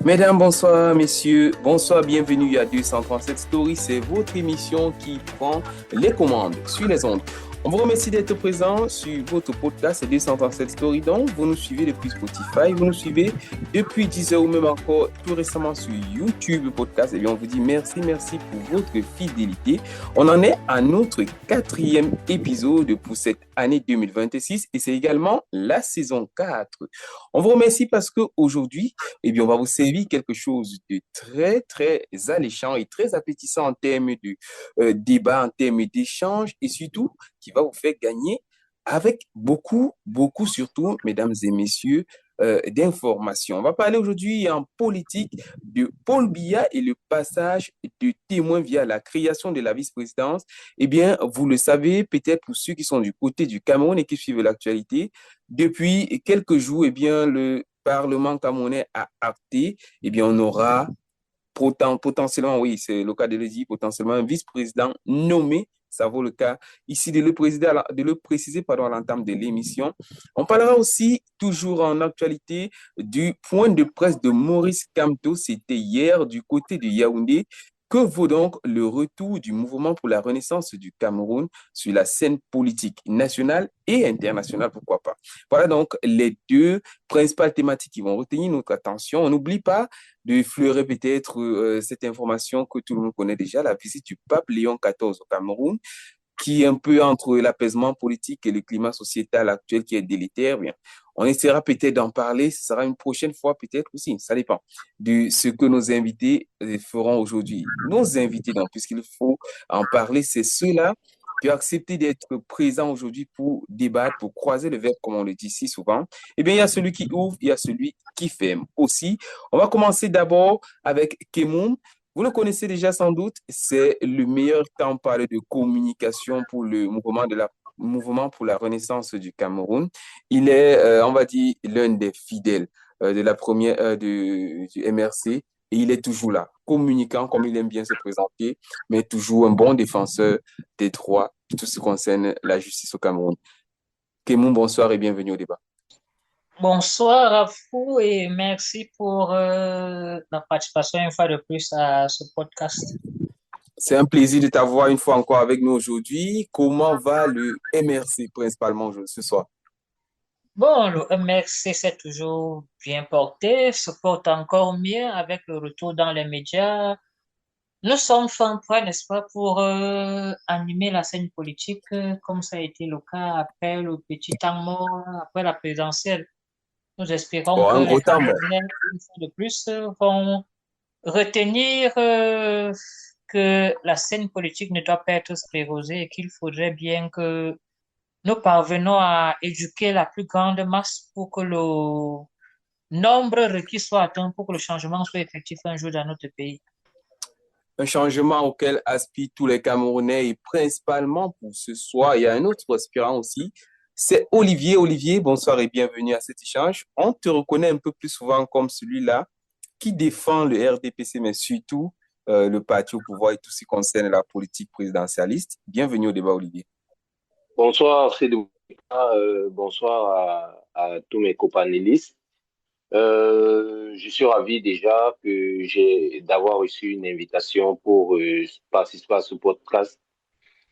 Mesdames, bonsoir, messieurs, bonsoir, bienvenue à 237 Stories. C'est votre émission qui prend les commandes sur les ondes. On vous remercie d'être présent sur votre podcast 237 Stories. Donc, vous nous suivez depuis Spotify, vous nous suivez depuis 10 heures ou même encore tout récemment sur YouTube Podcast. Eh bien, on vous dit merci pour votre fidélité. On en est à notre 4e épisode pour cette année 2026 et c'est également la saison 4. On vous remercie parce qu'aujourd'hui, eh bien, on va vous servir quelque chose de très alléchant et très appétissant en termes de débat, en termes d'échange et surtout qui va vous faire gagner avec beaucoup surtout, mesdames et messieurs, d'informations. On va parler aujourd'hui en politique de Paul Biya et le passage de témoin via la création de la vice-présidence. Eh bien, vous le savez, peut-être pour ceux qui sont du côté du Cameroun et qui suivent l'actualité, depuis quelques jours, eh bien, le Parlement camerounais a acté, eh bien, on aura potentiellement, oui, c'est le cas de le dire, potentiellement un vice-président nommé. Ça vaut le cas ici de le préciser pardon, à l'entame de l'émission. On parlera aussi, toujours en actualité, du point de presse de Maurice Kamto. C'était hier du côté de Yaoundé. Que vaut donc le retour du mouvement pour la renaissance du Cameroun sur la scène politique nationale et internationale, pourquoi pas? Voilà donc les deux principales thématiques qui vont retenir notre attention. On n'oublie pas de fleurer peut-être cette information que tout le monde connaît déjà, la visite du pape Léon XIV au Cameroun, qui est un peu entre l'apaisement politique et le climat sociétal actuel qui est délétère. Bien, on essaiera peut-être d'en parler, ce sera une prochaine fois peut-être aussi, ça dépend de ce que nos invités feront aujourd'hui. Nos invités, donc, puisqu'il faut en parler, c'est ceux-là qui ont accepté d'être présents aujourd'hui pour débattre, pour croiser le verbe, comme on le dit si souvent. Eh bien, il y a celui qui ouvre, il y a celui qui ferme aussi. On va commencer d'abord avec Kemoun. Vous le connaissez déjà sans doute, c'est le meilleur temps parler de communication pour le mouvement pour la renaissance du Cameroun. Il est, on va dire, l'un des fidèles de la première du MRC et il est toujours là, communicant comme il aime bien se présenter, mais toujours un bon défenseur des droits, tout ce qui concerne la justice au Cameroun. Kemoun, bonsoir et bienvenue au débat. Bonsoir à vous et merci pour la participation une fois de plus à ce podcast. C'est un plaisir de t'avoir une fois encore avec nous aujourd'hui. Comment va le MRC principalement ce soir? Bon, le MRC s'est toujours bien porté, se porte encore mieux avec le retour dans les médias. Nous sommes fin prêts, n'est-ce pas, pour animer la scène politique comme ça a été le cas après le petit temps mort, après la présidentielle. Nous espérons Oh, que un les gros temps, bon. Camerounais, une fois de plus, vont retenir que la scène politique ne doit pas être sclérosée et qu'il faudrait bien que nous parvenons à éduquer la plus grande masse pour que le nombre requis soit atteint pour que le changement soit effectif un jour dans notre pays. Un changement auquel aspirent tous les Camerounais et principalement pour ce soir, il y a un autre aspirant aussi, c'est Olivier. Olivier, bonsoir et bienvenue à cet échange. On te reconnaît un peu plus souvent comme celui-là qui défend le RDPC, mais surtout le parti au pouvoir et tout ce qui concerne la politique présidentialiste. Bienvenue au débat, Olivier. Bonsoir, Cédric. Bonsoir à tous mes copanélistes. Je suis ravi déjà d'avoir reçu une invitation pour participer à ce podcast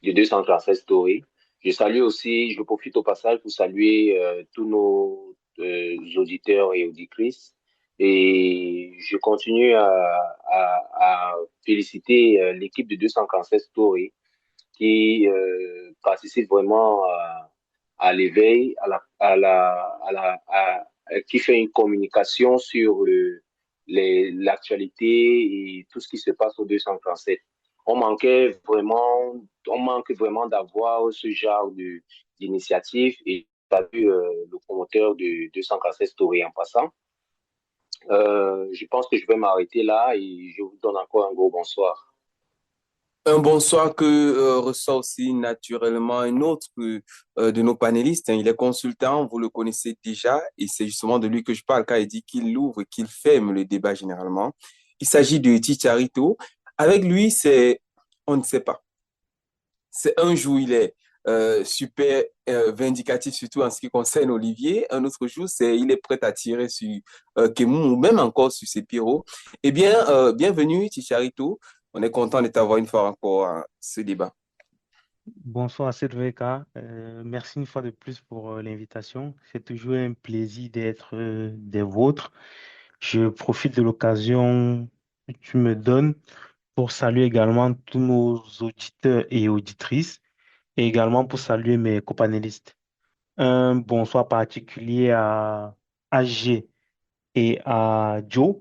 de 237 Story. Je profite au passage pour saluer tous nos auditeurs et auditrices. Et je continue à féliciter l'équipe de 247 Story qui participe vraiment à l'éveil, qui fait une communication sur l'actualité et tout ce qui se passe au 237. On manque vraiment d'avoir ce genre d'initiative et tu as vu le promoteur de 247 Story en passant. Je pense que je vais m'arrêter là et je vous donne encore un gros bonsoir. Un bonsoir que ressort aussi naturellement un autre de nos panélistes, hein. Il est consultant, vous le connaissez déjà, et c'est justement de lui que je parle car il dit qu'il ouvre, qu'il ferme le débat généralement. Il s'agit de Ticharito. Avec lui, on ne sait pas. C'est un jour il est super vindicatif, surtout en ce qui concerne Olivier. Un autre jour, il est prêt à tirer sur Kemoun ou même encore sur Sepiro. Eh bien, bienvenue, Ticharito. On est content de t'avoir une fois encore à ce débat. Bonsoir Cédrica. Merci une fois de plus pour l'invitation. C'est toujours un plaisir d'être des vôtres. Je profite de l'occasion que tu me donnes pour saluer également tous nos auditeurs et auditrices et également pour saluer mes copanélistes. Un bonsoir particulier à G et à Joe.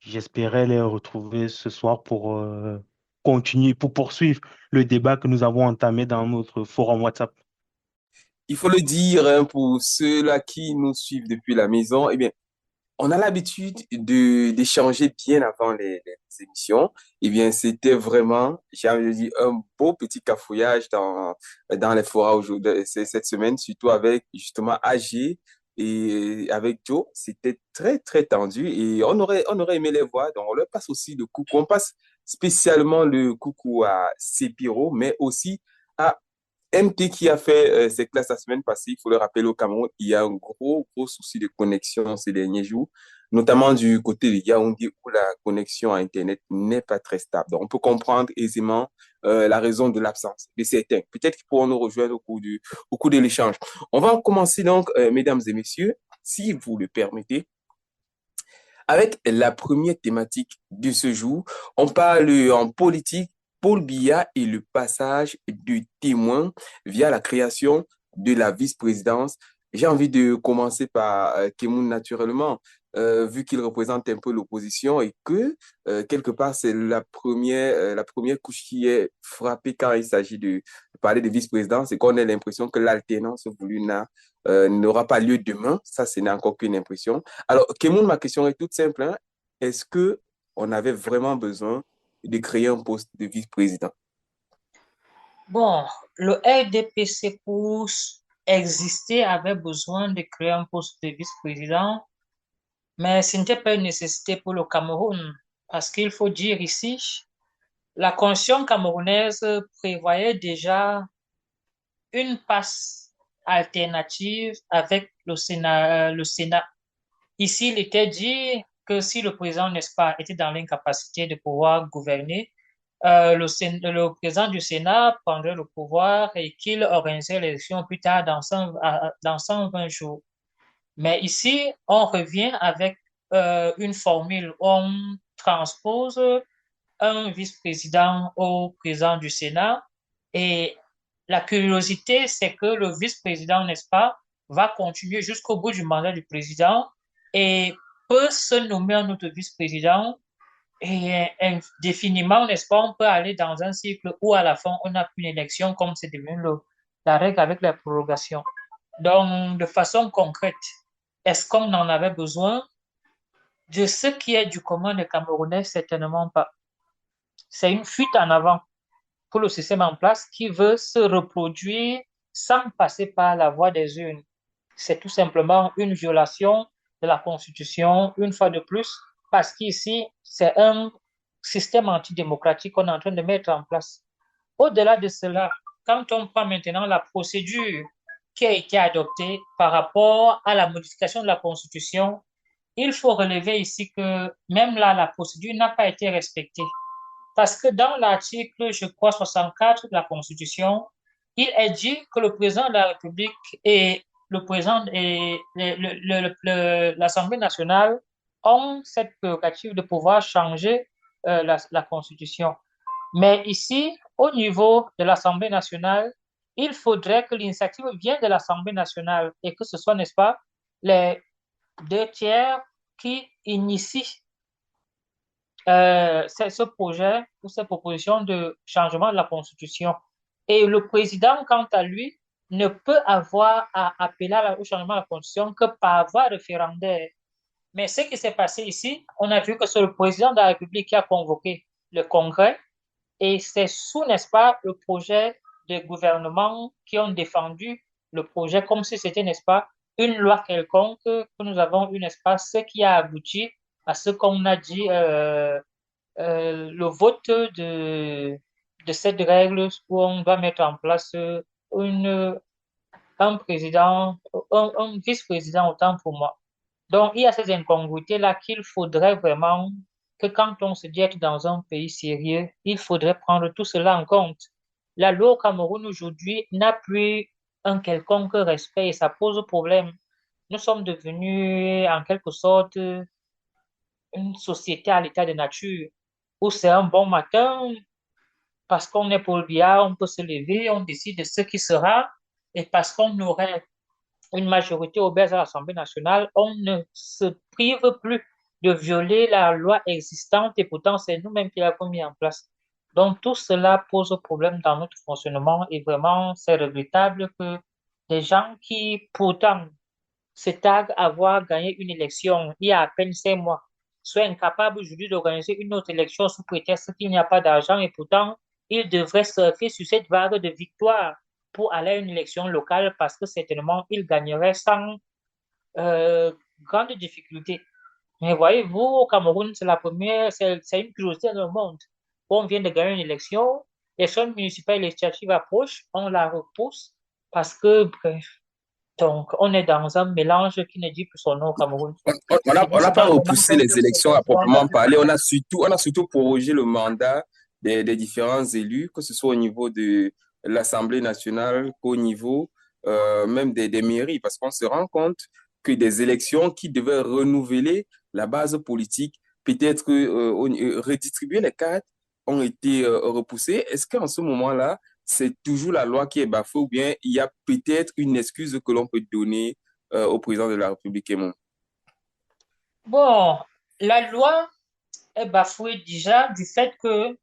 J'espérais les retrouver ce soir pour continuer, pour poursuivre le débat que nous avons entamé dans notre forum WhatsApp. Il faut le dire, hein, pour ceux-là qui nous suivent depuis la maison, eh bien, on a l'habitude d'échanger bien avant les émissions. Eh bien, c'était vraiment, j'ai envie de dire, un beau petit cafouillage dans les forats aujourd'hui, cette semaine, surtout avec justement AG et avec Joe. C'était très, très tendu et on aurait aimé les voir. Donc, on leur passe aussi le coucou. On passe spécialement le coucou à Sepiro, mais aussi à MT qui a fait ses classes la semaine passée, il faut le rappeler au Cameroun, il y a un gros, gros souci de connexion ces derniers jours, notamment du côté de Yaoundé où la connexion à Internet n'est pas très stable. Donc, on peut comprendre aisément la raison de l'absence de certains. Peut-être qu'ils pourront nous rejoindre au cours de l'échange. On va commencer donc, mesdames et messieurs, si vous le permettez, avec la première thématique de ce jour. On parle en politique, Paul Biya et le passage du témoin via la création de la vice-présidence. J'ai envie de commencer par Kemoun naturellement, vu qu'il représente un peu l'opposition et que quelque part c'est la première couche qui est frappée quand il s'agit de parler de vice-présidence, c'est qu'on a l'impression que l'alternance voulue n'aura pas lieu demain. Ça, ce n'est encore qu'une impression. Alors, Kemoun, ma question est toute simple, hein. Est-ce que on avait vraiment besoin de créer un poste de vice-président? Bon, le RDPC pour exister avait besoin de créer un poste de vice-président, mais ce n'était pas une nécessité pour le Cameroun, parce qu'il faut dire ici, la Constitution camerounaise prévoyait déjà une passe alternative avec le Sénat. Ici, il était dit que si le président, n'est-ce pas, était dans l'incapacité de pouvoir gouverner, le président du Sénat prendrait le pouvoir et qu'il organiserait l'élection plus tard dans 120 jours. Mais ici, on revient avec une formule où on transpose un vice-président au président du Sénat. Et la curiosité, c'est que le vice-président, n'est-ce pas, va continuer jusqu'au bout du mandat du président et peut se nommer un autre vice-président et indéfiniment, n'est-ce pas, on peut aller dans un cycle où à la fin, on n'a plus une élection comme c'est devenu la règle avec la prorogation. Donc, de façon concrète, est-ce qu'on en avait besoin? De ce qui est du commun des Camerounais, certainement pas. C'est une fuite en avant pour le système en place qui veut se reproduire sans passer par la voie des urnes. C'est tout simplement une violation de la Constitution, une fois de plus, parce qu'ici, c'est un système antidémocratique qu'on est en train de mettre en place. Au-delà de cela, quand on prend maintenant la procédure qui a été adoptée par rapport à la modification de la Constitution, il faut relever ici que même là, la procédure n'a pas été respectée. Parce que dans l'article, je crois, 64 de la Constitution, il est dit que le président de la République et le président et l'Assemblée nationale ont cette prérogative de pouvoir changer la Constitution. Mais ici, au niveau de l'Assemblée nationale, il faudrait que l'initiative vienne de l'Assemblée nationale et que ce soit, n'est-ce pas, les deux tiers qui initient ce projet ou cette proposition de changement de la Constitution. Et le président, quant à lui, ne peut avoir à appeler au changement de la Constitution que par voie référendaire. Mais ce qui s'est passé ici, on a vu que c'est le président de la République qui a convoqué le Congrès et c'est sous, n'est-ce pas, le projet de gouvernement qui ont défendu le projet comme si c'était, n'est-ce pas, une loi quelconque que nous avons eu, n'est-ce pas, ce qui a abouti à ce qu'on a dit, le vote de cette règle où on va mettre en place une, un président, un vice-président autant pour moi. Donc, il y a ces incongruités-là qu'il faudrait vraiment que quand on se dit être dans un pays sérieux, il faudrait prendre tout cela en compte. La loi au Cameroun aujourd'hui n'a plus un quelconque respect et ça pose problème. Nous sommes devenus en quelque sorte une société à l'état de nature où c'est un bon matin, parce qu'on est Paul Biya, on peut se lever, on décide de ce qui sera, et parce qu'on aurait une majorité obèse à l'Assemblée nationale, on ne se prive plus de violer la loi existante et pourtant c'est nous-mêmes qui l'avons mis en place. Donc tout cela pose problème dans notre fonctionnement et vraiment c'est regrettable que des gens qui pourtant se targuent avoir gagné une élection il y a à peine 5 mois soient incapables aujourd'hui d'organiser une autre élection sous prétexte qu'il n'y a pas d'argent et pourtant ils devraient surfer sur cette vague de victoire pour aller à une élection locale parce que certainement ils gagneraient sans euh, grande difficulté. Mais voyez-vous, au Cameroun, c'est la première, c'est une curiosité dans le monde. On vient de gagner une élection, les élections municipales et législatives approchent, on la repousse parce que, bref, donc on est dans un mélange qui ne dit plus son nom au Cameroun. On Et n'a c'est pas dans comment repoussé donc les élections à on a proprement parler. On a surtout prorogé le mandat des différents élus, que ce soit au niveau de l'Assemblée nationale qu'au niveau même des mairies, parce qu'on se rend compte que des élections qui devaient renouveler la base politique, peut-être redistribuer les cartes, ont été repoussées. Est-ce qu'en ce moment-là, c'est toujours la loi qui est bafouée ou bien il y a peut-être une excuse que l'on peut donner au président de la République, Aymon? bon, la loi est bafouée déjà du fait que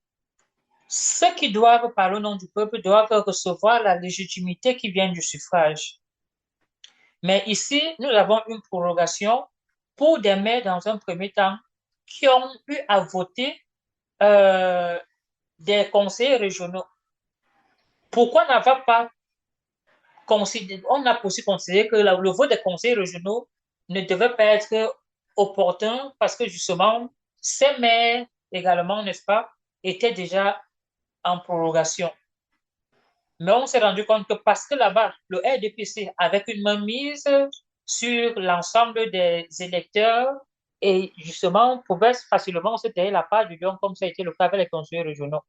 ceux qui doivent parler au nom du peuple doivent recevoir la légitimité qui vient du suffrage. Mais ici, nous avons une prorogation pour des maires dans un premier temps qui ont eu à voter euh, des conseillers régionaux. Pourquoi n'avoir pas considéré, on a aussi considéré que le vote des conseillers régionaux ne devait pas être opportun parce que justement, ces maires également, n'est-ce pas, étaient déjà en prorogation. Mais on s'est rendu compte que parce que là-bas, le RDPC, avec une mainmise sur l'ensemble des électeurs, et justement, pouvait facilement se tailler la part du lion, comme ça a été le cas avec les conseillers régionaux.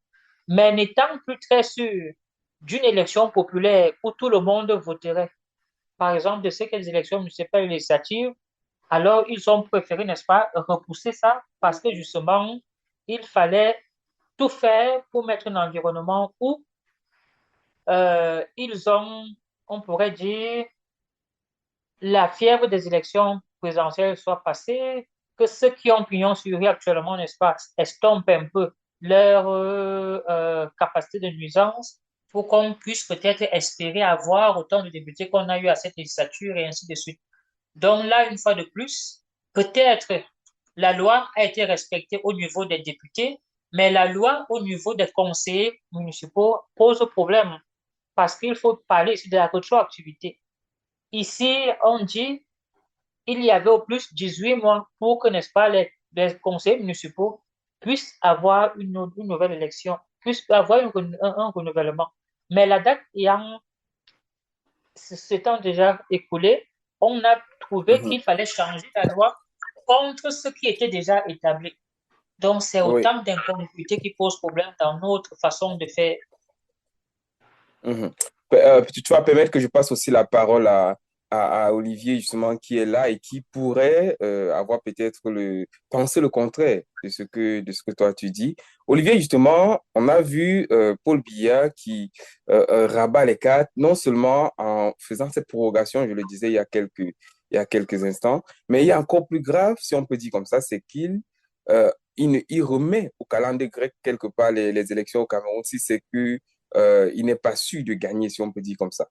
Mais n'étant plus très sûr d'une élection populaire où tout le monde voterait, par exemple, de ce qu'elles élections municipales et législatives, alors ils ont préféré, n'est-ce pas, repousser ça parce que justement, il fallait tout faire pour mettre un environnement où ils ont, on pourrait dire, la fièvre des élections présidentielles soit passée, que ceux qui ont pignon sur rue actuellement, n'est-ce pas, estompent un peu leur capacité de nuisance pour qu'on puisse peut-être espérer avoir autant de députés qu'on a eu à cette législature et ainsi de suite. Donc là, une fois de plus, peut-être la loi a été respectée au niveau des députés, mais la loi au niveau des conseillers municipaux pose problème parce qu'il faut parler ici de la rétroactivité. Ici, on dit il y avait au plus 18 mois pour que, n'est-ce pas, les conseils municipaux puissent avoir une nouvelle élection, puissent avoir un renouvellement. Mais la date ayant s'étant déjà écoulée, on a trouvé Mhm. qu'il fallait changer la loi contre ce qui était déjà établi. Donc, c'est Oui. autant d'incongruités qui posent problème dans notre façon de faire. Mhm. Tu vas permettre que je passe aussi la parole à Olivier, justement, qui est là et qui pourrait avoir peut-être penser le contraire de ce que toi tu dis. Olivier, justement, on a vu Paul Biya qui rabat les cartes, non seulement en faisant cette prorogation, je le disais il y a quelques instants, mais il y a encore plus grave, si on peut dire comme ça, c'est il remet au calendrier grec quelque part les élections au Cameroun, si c'est que il n'est pas sûr de gagner, si on peut dire comme ça.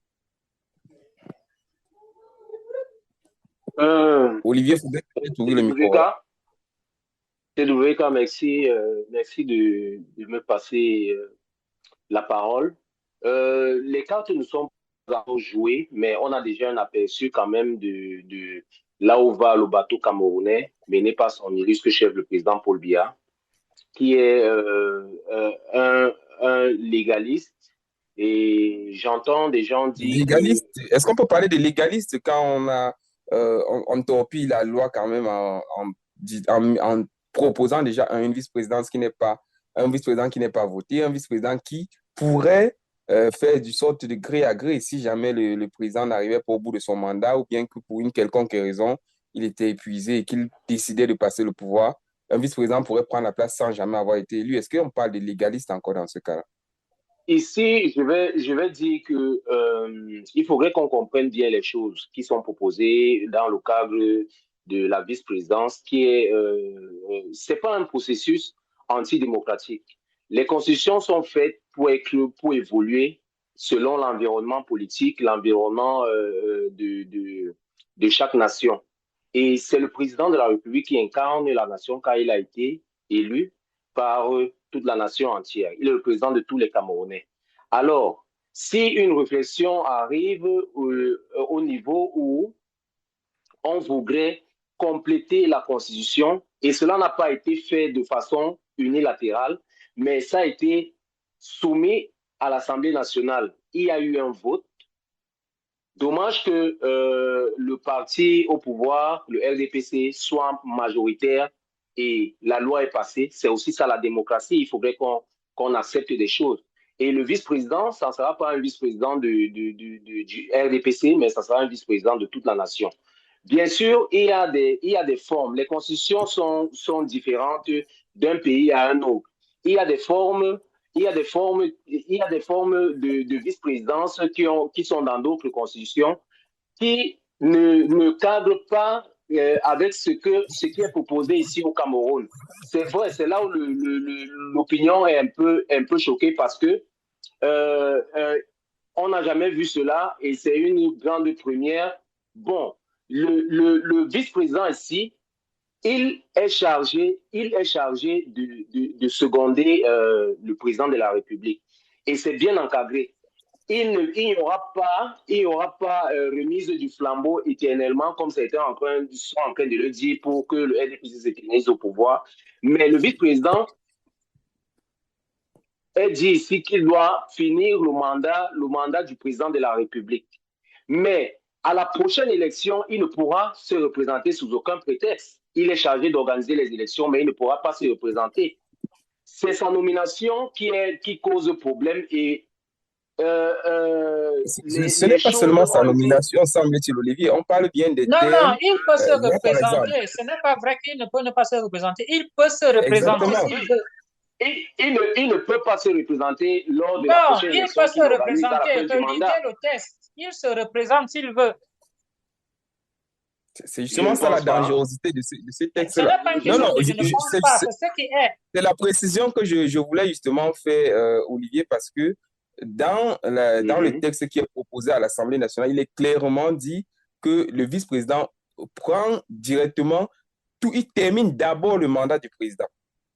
Euh, Olivier, il faudrait ouvrir le micro. Ouais. TWK, TWK, merci, merci de me passer la parole. Les cartes ne sont pas encore jouées, mais on a déjà un aperçu quand même de là où va le bateau camerounais, mené par son illustre chef, le président Paul Biya, qui est un légaliste et j'entends des gens dire que Légaliste, est-ce qu'on peut parler de légaliste quand on torpille la loi quand même en proposant déjà un vice-président qui n'est pas un vice-président qui n'est pas voté, un vice-président qui pourrait faire du sorte de gré à gré si jamais le président n'arrivait pas au bout de son mandat ou bien que pour une quelconque raison, il était épuisé et qu'il décidait de passer le pouvoir. Un vice-président pourrait prendre la place sans jamais avoir été élu. Est-ce qu'on parle de légaliste encore dans ce cas-là? ici, je vais dire que il faudrait qu'on comprenne bien les choses qui sont proposées dans le cadre de la vice-présidence, qui est, c'est pas un processus antidémocratique. Les constitutions sont faites pour évoluer selon l'environnement politique, l'environnement de chaque nation. Et c'est le président de la République qui incarne la nation quand il a été élu par toute la nation entière. Il est le président de tous les Camerounais. Alors, si une réflexion arrive au niveau où on voudrait compléter la Constitution, et cela n'a pas été fait de façon unilatérale, mais ça a été soumis à l'Assemblée nationale. Il y a eu un vote. Dommage que le parti au pouvoir, le RDPC, soit majoritaire et la loi est passée. C'est aussi ça la démocratie. Il faudrait qu'on accepte des choses. Et le vice-président, ça ne sera pas un vice-président du RDPC, mais ça sera un vice-président de toute la nation. Bien sûr, il y a des formes. Les constitutions sont différentes d'un pays à un autre. Il y a des formes de vice-présidence qui sont dans d'autres constitutions qui ne cadrent pas avec ce qui est proposé ici au Cameroun. C'est vrai, c'est là où l'opinion est un peu choquée parce que on n'a jamais vu cela et c'est une grande première. Bon, le vice-président ici, il est chargé de seconder le président de la République. Et c'est bien encadré. Il n'y aura pas remise du flambeau éternellement, comme ça a été en train de le dire pour que le RDPC s'éternise au pouvoir. Mais le vice-président est dit ici qu'il doit finir le mandat du président de la République. Mais à la prochaine élection, il ne pourra se représenter sous aucun prétexte. Il est chargé d'organiser les élections, mais il ne pourra pas se représenter. C'est sa nomination qui cause problème et ce n'est pas seulement sa nomination, semble-t-il, Olivier. On parle bien des non, thèmes. non, il peut se représenter. Ce n'est pas vrai qu'il ne peut ne pas se représenter. Il peut se représenter s'il veut. Il ne peut pas se représenter lors de la prochaine élection. Non, il peut se représenter. Le test. Il se représente s'il veut. C'est justement ça la dangerosité de ce texte-là. Ce n'est pas une question que je ne pense pas, c'est ce qui est. C'est la précision que je voulais justement faire, Olivier, parce que dans le texte qui est proposé à l'Assemblée nationale, il est clairement dit que le vice-président prend directement il termine d'abord le mandat du président.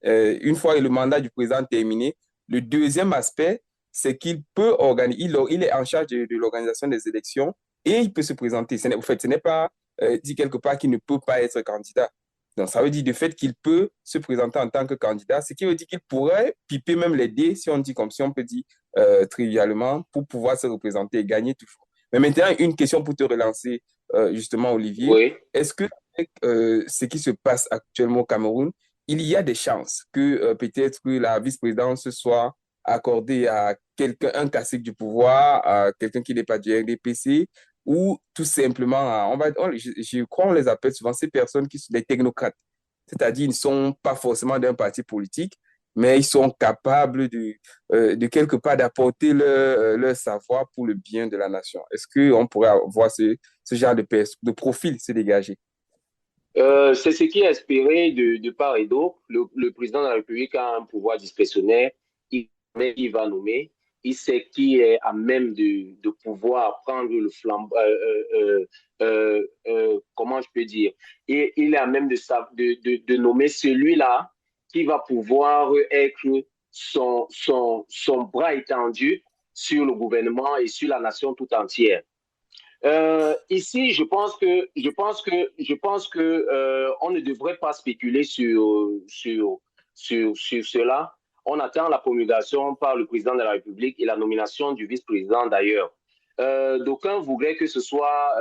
Une fois le mandat du président terminé, le deuxième aspect, c'est qu'il peut organiser, il est en charge de l'organisation des élections et il peut se présenter. En fait, ce n'est pas dit quelque part qu'il ne peut pas être candidat. Donc, ça veut dire de fait qu'il peut se présenter en tant que candidat, ce qui veut dire qu'il pourrait piper même les dés, si on dit comme si on peut dire trivialement, pour pouvoir se représenter et gagner toujours. Mais maintenant, une question pour te relancer, justement, Olivier. Oui. Est-ce que ce qui se passe actuellement au Cameroun, il y a des chances que peut-être que la vice-présidence soit accordée à un cacique du pouvoir, à quelqu'un qui n'est pas du RDPC, ou tout simplement, je crois qu'on les appelle souvent ces personnes qui sont des technocrates. C'est-à-dire, ils ne sont pas forcément d'un parti politique, mais ils sont capables de quelque part d'apporter leur savoir pour le bien de la nation. Est-ce qu'on pourrait voir ce genre de profil se dégager? C'est ce qui est espéré de part et d'autre. Le président de la République a un pouvoir discrétionnaire. Il va nommer. Il sait qui est à même de pouvoir prendre le flambeau. Comment je peux dire? Et il est à même de nommer celui-là qui va pouvoir être son bras étendu sur le gouvernement et sur la nation tout entière. Ici, je pense que on ne devrait pas spéculer sur cela. On attend la promulgation par le président de la République et la nomination du vice-président d'ailleurs. D'aucuns voudraient que ce soit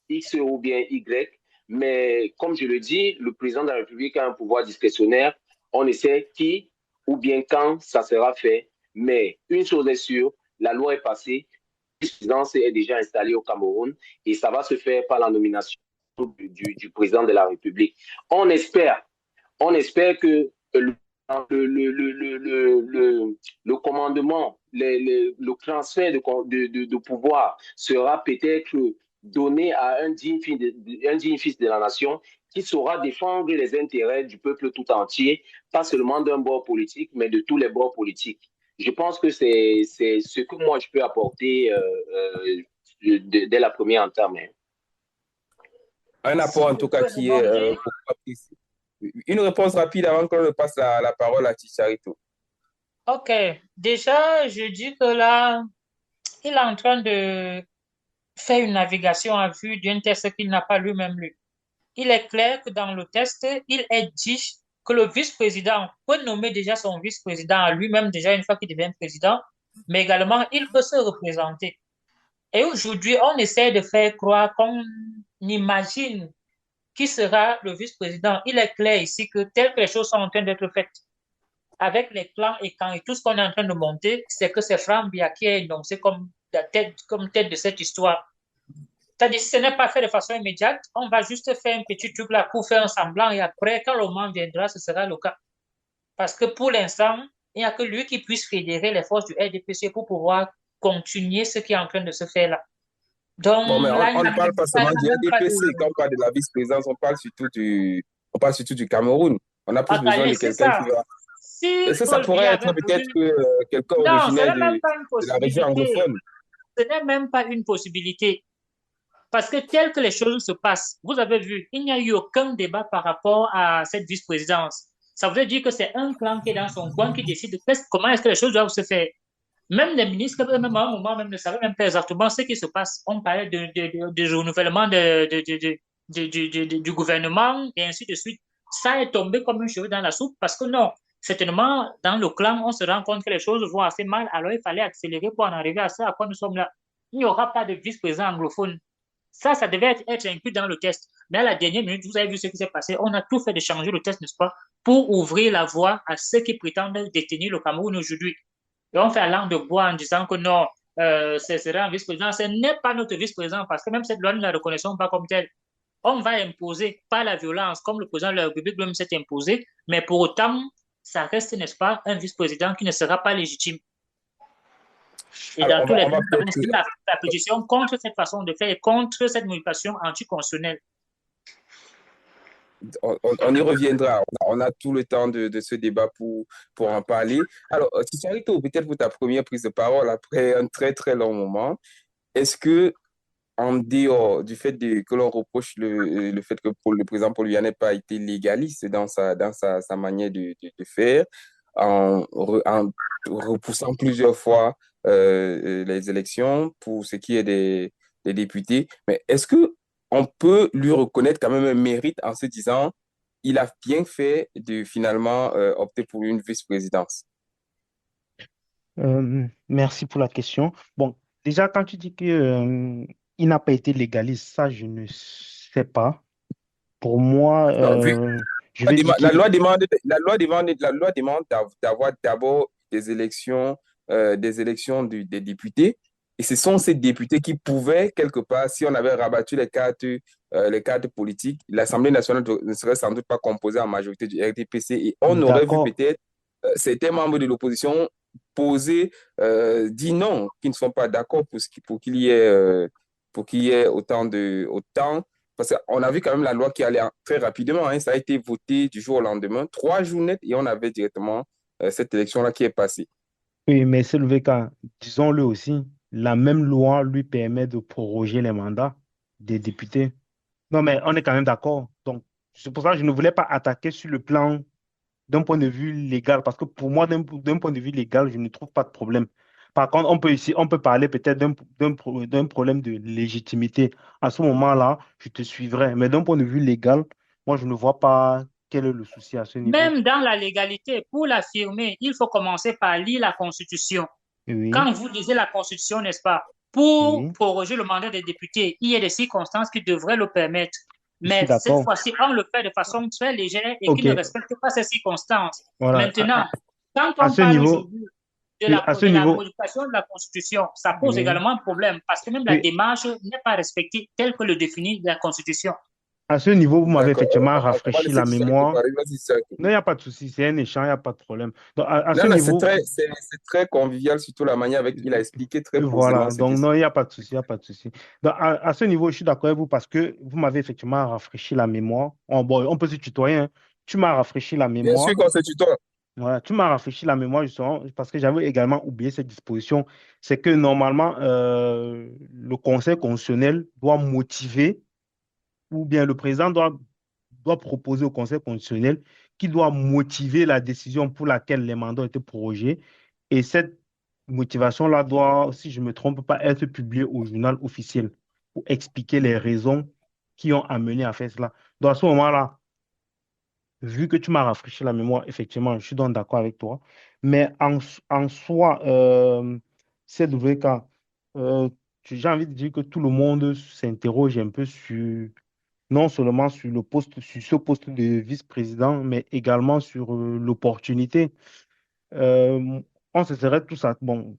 X ou bien Y, mais comme je le dis, le président de la République a un pouvoir discrétionnaire. On essaie qui ou bien quand ça sera fait. Mais une chose est sûre, la loi est passée, la présidence est déjà installée au Cameroun et ça va se faire par la nomination du président de la République. On espère, on espère que le commandement, le transfert de pouvoir sera peut-être donné à un digne fils de la nation qui saura défendre les intérêts du peuple tout entier, pas seulement d'un bord politique, mais de tous les bords politiques. Je pense que c'est ce que moi je peux apporter dès la première entame. Un apport Si en je tout cas peux qui est rebondir. une réponse rapide avant qu'on ne passe la parole à Chicharito. Ok, déjà, je dis que là, il est en train de faire une navigation à vue d'un test qu'il n'a pas lui-même lu. Il est clair que dans le test, il est dit que le vice-président peut nommer déjà son vice-président à lui-même déjà une fois qu'il devient président, mais également il peut se représenter. Et aujourd'hui, on essaie de faire croire qu'on imagine qui sera le vice-président. Il est clair ici que telles que les choses sont en train d'être faites, avec les plans et quand et tout ce qu'on est en train de monter, c'est que c'est Franck Biya qui est énoncé comme tête de cette histoire. C'est-à-dire, si ce n'est pas fait de façon immédiate, on va juste faire un petit truc là pour faire un semblant et après, quand le moment viendra, ce sera le cas. Parce que pour l'instant, il n'y a que lui qui puisse fédérer les forces du RDPC pour pouvoir continuer ce qui est en train de se faire là. Donc Bon, mais là, on ne parle pas il seulement n'y a du même pas RDPC. Quand de... on parle de la vice-présidence, on parle surtout du Cameroun. On a plus besoin Attendez, de c'est quelqu'un qui ça. va. Si Est-ce que ça Paul pourrait Biya être avait peut-être voulu... quelqu'un Non, ce originaire n'est même pas une de la région possibilité. anglophone? Ce n'est même pas une possibilité. Parce que tel que les choses se passent, vous avez vu, il n'y a eu aucun débat par rapport à cette vice-présidence. Ça veut dire que c'est un clan qui est dans son coin qui décide comment est-ce que les choses doivent se faire. Même les ministres, même à un moment, même ne savaient même pas exactement ce qui se passe. On parlait de renouvellement du gouvernement et ainsi de suite. Ça est tombé comme un cheveu dans la soupe parce que non, certainement, dans le clan, on se rend compte que les choses vont assez mal. Alors, il fallait accélérer pour en arriver à ça, à quoi nous sommes là. Il n'y aura pas de vice-président anglophone. Ça devait être inclus dans le test. Mais à la dernière minute, vous avez vu ce qui s'est passé. On a tout fait de changer le test, n'est-ce pas, pour ouvrir la voie à ceux qui prétendent détenir le Cameroun aujourd'hui. Et on fait la langue de bois en disant que non, ce serait un vice-président. Ce n'est pas notre vice-président parce que même cette loi, nous ne la reconnaissons pas comme telle. On va imposer par la violence, comme le président de la République lui-même s'est imposé, mais pour autant, ça reste, n'est-ce pas, un vice-président qui ne sera pas légitime. Et Alors, dans tous les on cas, va nous avons peut-être signé la pétition contre cette façon de faire et contre cette modification anticonstitutionnelle. on y reviendra. On a tout le temps de ce débat pour en parler. Alors, Chicharito, peut-être pour ta première prise de parole après un très, très long moment, est-ce que, en dehors du fait que l'on reproche le fait que le président Paul Biya n'ait pas été légaliste dans sa manière de faire, en repoussant plusieurs fois les élections pour ce qui est des députés, mais est-ce que on peut lui reconnaître quand même un mérite en se disant il a bien fait de finalement opter pour une vice-présidence? Merci pour la question. Bon, déjà, quand tu dis que, il n'a pas été légaliste, ça, je ne sais pas. Pour moi, Non, je vais dire La qu'il... loi demande, la loi demande d'avoir d'abord des élections des députés. Et ce sont ces députés qui pouvaient, quelque part, si on avait rabattu les cartes politiques, l'Assemblée nationale ne serait sans doute pas composée en majorité du RDPC et on aurait vu D'accord. peut-être certains membres de l'opposition dire non, qui ne sont pas d'accord pour qu'il y ait autant parce qu'on a vu quand même la loi qui allait très rapidement. Hein. Ça a été voté du jour au lendemain, 3 jours net, et on avait directement cette élection-là qui est passée. Oui, mais c'est le VK. Disons-le aussi, la même loi lui permet de proroger les mandats des députés. Non, mais on est quand même d'accord. Donc, c'est pour ça que je ne voulais pas attaquer sur le plan d'un point de vue légal, parce que pour moi, d'un point de vue légal, je ne trouve pas de problème. Par contre, on peut parler peut-être d'un problème de légitimité. À ce moment-là, je te suivrai. Mais d'un point de vue légal, moi, je ne vois pas Quel est le souci à ce niveau? Même dans la légalité, pour l'affirmer, il faut commencer par lire la Constitution. Oui, Quand vous lisez la Constitution, n'est-ce pas, pour oui, proroger le mandat des députés, il y a des circonstances qui devraient le permettre. je suis Mais cette d'accord. fois-ci, on le fait de façon très légère et qui Ok, ne respecte pas ces circonstances. voilà. Maintenant, quand À on ce parle niveau, aujourd'hui oui, à ce de la niveau, modification de la Constitution, ça pose oui, également un problème parce que même la oui, démarche n'est pas respectée telle que le définit la Constitution. à ce niveau, vous m'avez D'accord. effectivement On va rafraîchi laisser la Tchari te mémoire. parler. Vas-y, Tchari. Non, il n'y a pas de souci, c'est un échange, il n'y a pas de problème. Donc, à ce Non, non, niveau, c'est très convivial, surtout la manière avec il a expliqué très posément voilà, ce donc question. non, il n'y a pas de souci, il n'y a pas de souci. Donc, à ce niveau, je suis d'accord avec vous parce que vous m'avez effectivement rafraîchi la mémoire. Bon, on peut se tutoyer, hein. Tu m'as rafraîchi la Bien sûr mémoire. qu'on se tutoie. Voilà, tu m'as rafraîchi la mémoire justement parce que j'avais également oublié cette disposition. C'est que normalement, le Conseil constitutionnel doit motiver ou bien le président doit proposer au Conseil constitutionnel qui doit motiver la décision pour laquelle les mandats ont été prorogés. Et cette motivation-là doit, si je ne me trompe pas, être publiée au journal officiel pour expliquer les raisons qui ont amené à faire cela. Donc à ce moment-là, vu que tu m'as rafraîchi la mémoire, effectivement, je suis donc d'accord avec toi. Mais en soi, CWK, euh, j'ai envie de dire que tout le monde s'interroge un peu sur non seulement sur le poste, sur ce poste de vice-président, mais également sur l'opportunité. Euh, on se serait tous bon,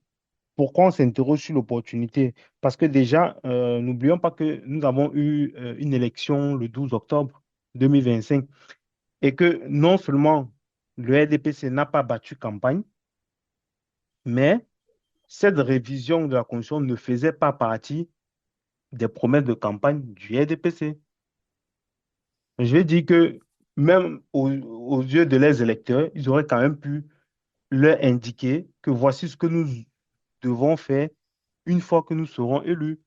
pourquoi on s'interroge sur l'opportunité? Parce que déjà, n'oublions pas que nous avons eu une élection le 12 octobre 2025 et que non seulement le RDPC n'a pas battu campagne, mais cette révision de la Constitution ne faisait pas partie des promesses de campagne du RDPC. Je vais dire que même aux yeux de leurs électeurs, ils auraient quand même pu leur indiquer que voici ce que nous devons faire une fois que nous serons élus.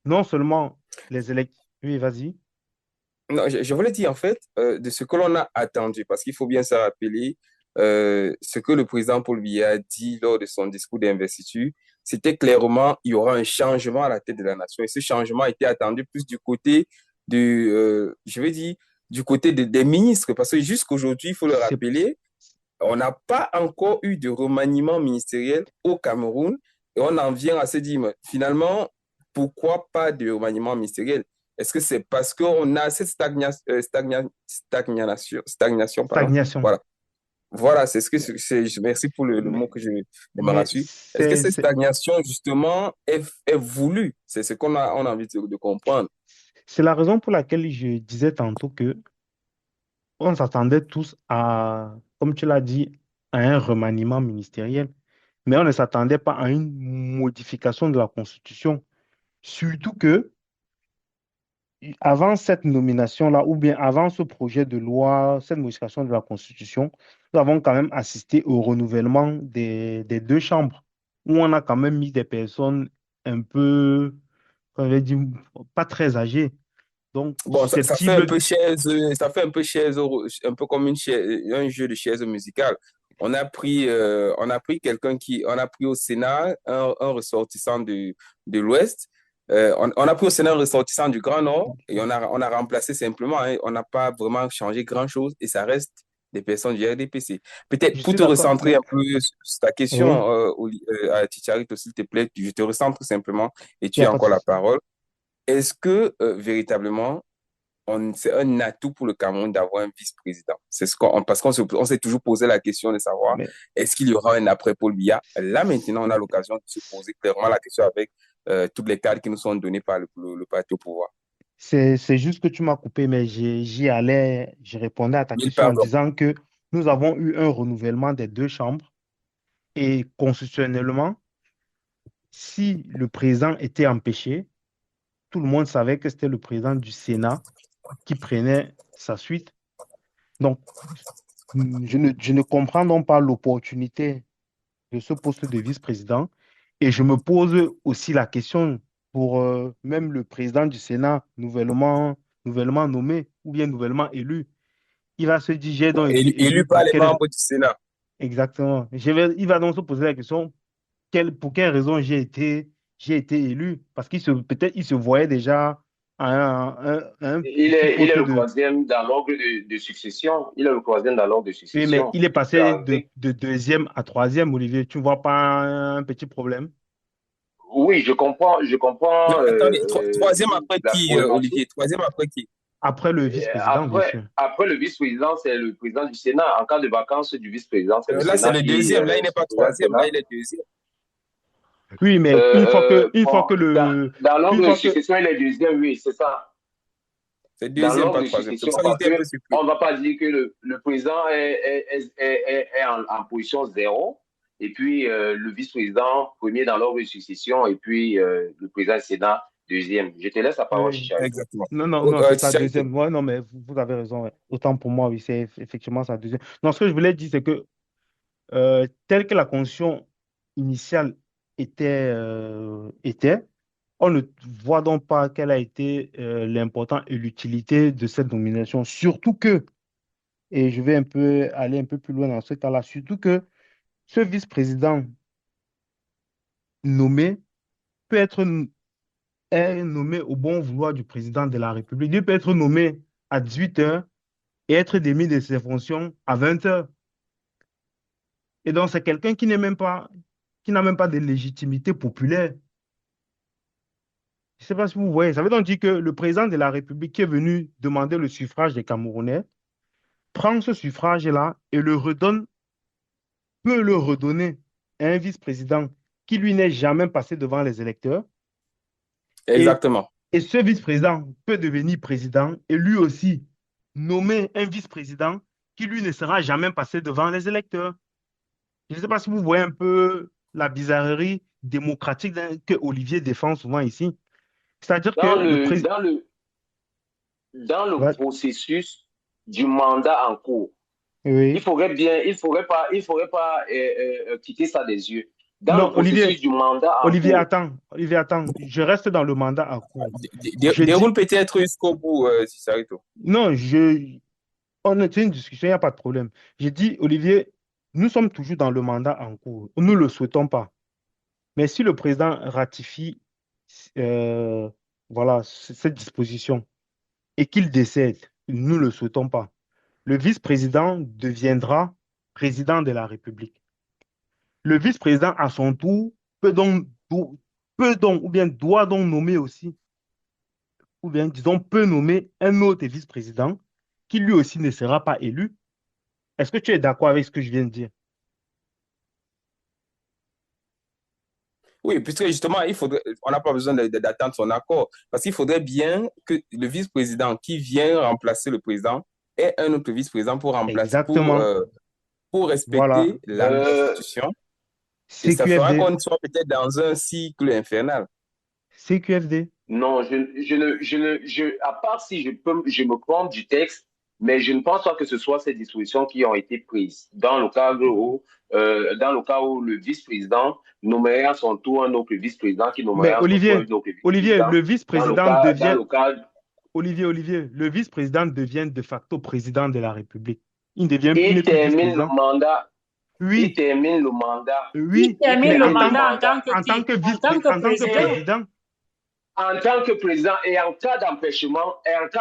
Non seulement les électeurs. Oui, vas-y. Non, je voulais dire en fait de ce que l'on a attendu, parce qu'il faut bien se rappeler ce que le président Paul Biya a dit lors de son discours d'investiture, c'était clairement il y aura un changement à la tête de la nation et ce changement était attendu plus du côté je veux dire, du côté des ministres, parce que jusqu'aujourd'hui, il faut le C'est rappeler, on n'a pas encore eu de remaniement ministériel au Cameroun et on en vient à se dire, mais finalement, pourquoi pas de remaniement ministériel? Est-ce que c'est parce qu'on a cette stagnation, pardon? stagnation. Voilà. Voilà, c'est ce que merci pour le Mais, mot que je me mais rassure. Est-ce que cette stagnation, justement, est voulue? C'est ce on a envie de comprendre. c'est la raison pour laquelle je disais tantôt que on s'attendait tous à, comme tu l'as dit, à un remaniement ministériel, mais on ne s'attendait pas à une modification de la Constitution. Surtout que avant cette nomination-là, ou bien avant ce projet de loi, cette modification de la Constitution, nous avons quand même assisté au renouvellement des deux chambres, où on a quand même mis des personnes un peu, on va dire, pas très âgées, donc Bon, ça fait un susceptibles. peu chaise, ça fait un peu chaise, un peu comme un jeu de chaise musicale. On a pris au Sénat un ressortissant de l'Ouest. On a pris au Sénat un ressortissant du Grand Nord et on a remplacé simplement, hein, on n'a pas vraiment changé grand-chose et ça reste des personnes du RDPC. Peut-être Je pour suis te d'accord, recentrer mais un peu sur ta oui, question, à Ticharito, s'il te plaît, je te recentre simplement et il n'y tu a as pas de encore la souci. parole. Est-ce que véritablement, c'est un atout pour le Cameroun d'avoir un vice-président? Parce on s'est toujours posé la question de savoir Mais est-ce qu'il y aura un après Paul Biya? Là, maintenant, on a l'occasion de se poser clairement la question avec tous les cadres qui nous sont donnés par le parti au pouvoir. c'est juste que tu m'as coupé, mais j'y allais, je répondais à ta Mille question en pardons. disant que nous avons eu un renouvellement des deux chambres et constitutionnellement, si le président était empêché, tout le monde savait que c'était le président du Sénat qui prenait sa suite. Donc, je ne comprends donc pas l'opportunité de ce poste de vice-président. Et je me pose aussi la question pour même le président du Sénat nouvellement nommé ou bien nouvellement élu. Il va se dire, j'ai donc été Élu élu par pour les quelle... membres du Sénat. Exactement. Il va donc se poser la question, pour quelle raison j'ai été élu? Parce peut-être il se voyait déjà Il petit est poste le de... troisième dans l'ordre de succession. Il est le troisième dans l'ordre de Oui, mais succession. il est Il peut passé arriver. de deuxième à troisième, Olivier. Tu ne vois pas un petit problème? Oui, je Non, comprends attendez, troisième après la qui, problématique. Olivier? Troisième après qui? Après le vice-président, bien sûr. Après le vice-président, c'est le président du Sénat. En cas de vacances du vice-président, c'est le Là, c'est Sénat le qui deuxième. Là, il n'est pas s'oppose au troisième. Là, Sénat. il est deuxième. Oui, mais Bon, dans une l'ordre de fois que, succession, il est deuxième, oui, c'est ça. C'est Dans deuxième, l'ordre pas de troisième. C'est pour succession, ça que parce j'étais un peu que surpris. on ne va pas dire que le président est en position zéro, et puis le vice-président premier dans l'ordre de succession, et puis le président du Sénat deuxième. Je te laisse la parole, oui. Chicharito. Exactement. Non, non, non, c'est sa Charité. deuxième. Ouais, non, mais vous avez raison. Ouais. Autant pour moi, oui, c'est effectivement sa deuxième. Non, ce que je voulais dire, c'est que telle que la constitution initiale était, on ne voit donc pas quelle a été l'importance et l'utilité de cette nomination. Surtout que, et je vais aller un peu plus loin dans ce cas-là, surtout que ce vice-président nommé peut être est nommé au bon vouloir du président de la République. Il peut être nommé à 18 heures et être démis de ses fonctions à 20 heures. Et donc, c'est quelqu'un qui n'a même pas de légitimité populaire. Je ne sais pas si vous voyez. Ça veut donc dire que le président de la République qui est venu demander le suffrage des Camerounais prend ce suffrage-là et peut le redonner à un vice-président qui, lui, n'est jamais passé devant les électeurs. Et, Exactement. et ce vice-président peut devenir président et lui aussi nommer un vice-président qui, lui, ne sera jamais passé devant les électeurs. Je ne sais pas si vous voyez un peu la bizarrerie démocratique que Olivier défend souvent ici. C'est-à-dire que Dans le le, président... dans le, dans le processus du mandat en cours, Oui. il faudrait pas quitter ça des yeux. Dans le Non, processus du mandat en cours, Olivier, attends. Je reste dans le mandat en cours. Je Déroule dis, peut-être jusqu'au bout, Charito. non, c'est une discussion, il n'y a pas de problème. J'ai dit, Olivier, nous sommes toujours dans le mandat en cours. Nous ne le souhaitons pas. Mais si le président ratifie euh, voilà, cette disposition et qu'il décède, nous ne le souhaitons pas, le vice-président deviendra président de la République. Le vice-président, à son tour, ou bien doit donc nommer aussi, ou bien, disons, peut nommer un autre vice-président qui lui aussi ne sera pas élu. Est-ce que tu es d'accord avec ce que je viens de dire? Oui, puisque justement, on n'a pas besoin d'attendre son accord, parce qu'il faudrait bien que le vice-président qui vient remplacer le président ait un autre vice-président pour remplacer, Exactement. pour Voilà. respecter la euh, Constitution. Et ça fera CQFD. qu'on soit peut-être dans un cycle infernal. CQFD. non, à part si je me prends du texte, mais je ne pense pas que ce soit ces dispositions qui ont été prises dans le cas où le vice-président nommerait à son tour un autre vice-président qui nommerait Mais à son tour un autre Olivier, vice-président. Dans le cas, Olivier, le vice-président devient de facto président de la République. Il n'est il plus termine le vice-président. mandat, il Oui, termine le mandat, Il oui, il termine mais le termine le mandat en mandat tant que en tant qui? que En tant que en tant que président. et président. en tant que président et en cas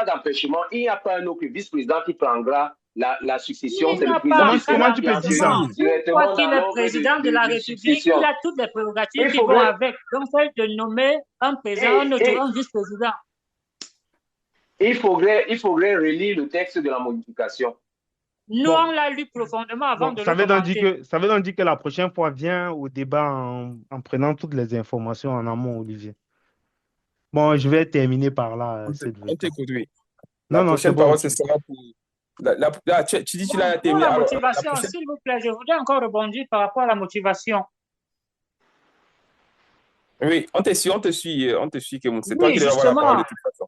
d'empêchement, il n'y a pas un autre vice-président qui prendra la succession. Il C'est le n'a président pas du en cas Sénat Tu qui peux dire ça? d'empêchement. entre Une fois directement qu'il dans est l'ordre président de la de République, il succession. a toutes les prérogatives Il qui vont faudrait, avec. Donc, celle de nommer un président, et, et, un vice-président. il faudrait relire le texte de la modification. Nous, Bon, on l'a lu profondément avant bon, de le commenter. ça veut donc dire que la prochaine fois, viens au débat en prenant toutes les informations en amont, Olivier. Bon, je vais terminer par là, cette On VK. t'écoute, oui. La Non, non, c'est prochaine bon. parole, ce sera pour... tu dis que tu Bon, l'as pour terminé. la Alors, la motivation, prochaine... s'il vous plaît, je voudrais encore rebondir par rapport à la motivation. Oui, on te suit, Kemoun. C'est toi Oui, qui devais avoir la parole de justement, toute façon.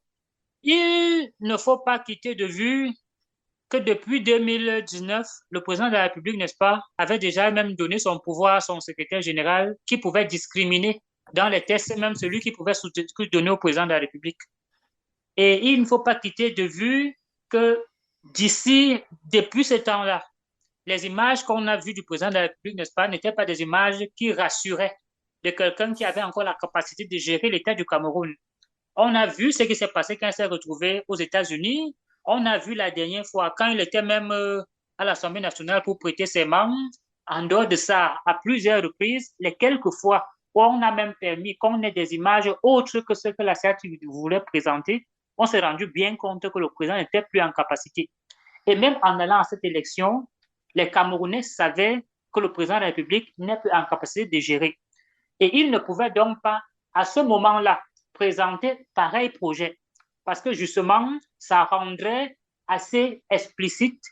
il ne faut pas quitter de vue que depuis 2019, le président de la République, n'est-ce pas, avait déjà même donné son pouvoir à son secrétaire général qui pouvait discriminer dans les tests, même celui qui pouvait donner au président de la République. Et il ne faut pas quitter de vue que depuis ce temps-là, les images qu'on a vues du président de la République, n'est-ce pas, n'étaient pas des images qui rassuraient de quelqu'un qui avait encore la capacité de gérer l'État du Cameroun. On a vu ce qui s'est passé quand il s'est retrouvé aux États-Unis. On a vu la dernière fois quand il était même à l'Assemblée nationale pour prêter serment. En dehors de ça, à plusieurs reprises, les quelques fois où on a même permis qu'on ait des images autres que ce que la CERT voulait présenter, on s'est rendu bien compte que le président n'était plus en capacité. Et même en allant à cette élection, les Camerounais savaient que le président de la République n'est plus en capacité de gérer. Et il ne pouvait donc pas, à ce moment-là, présenter pareil projet. Parce que justement, ça rendrait assez explicite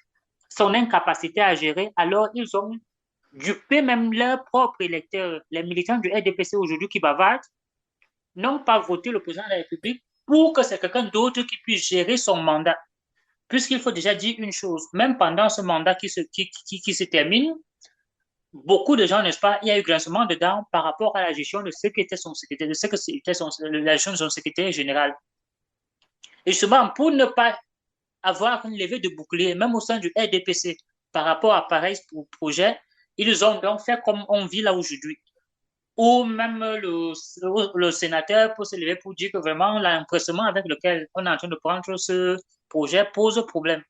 son incapacité à gérer. Alors, ils ont dupé même leurs propres électeurs. Les militants du RDPC aujourd'hui qui bavardent n'ont pas voté le président de la République pour que c'est quelqu'un d'autre qui puisse gérer son mandat. Puisqu'il faut déjà dire une chose, même pendant ce mandat qui se termine, beaucoup de gens, n'est-ce pas, il y a eu grincement dedans par rapport à la gestion de ce qu'était son secrétaire, de ce que c'était la gestion de son secrétaire général. Et justement, pour ne pas avoir une levée de bouclier, même au sein du RDPC, par rapport à pareil projet, ils ont donc fait comme on vit là aujourd'hui. Ou même le sénateur peut se lever pour dire que vraiment l'empressement avec lequel on est en train de prendre ce projet pose problème.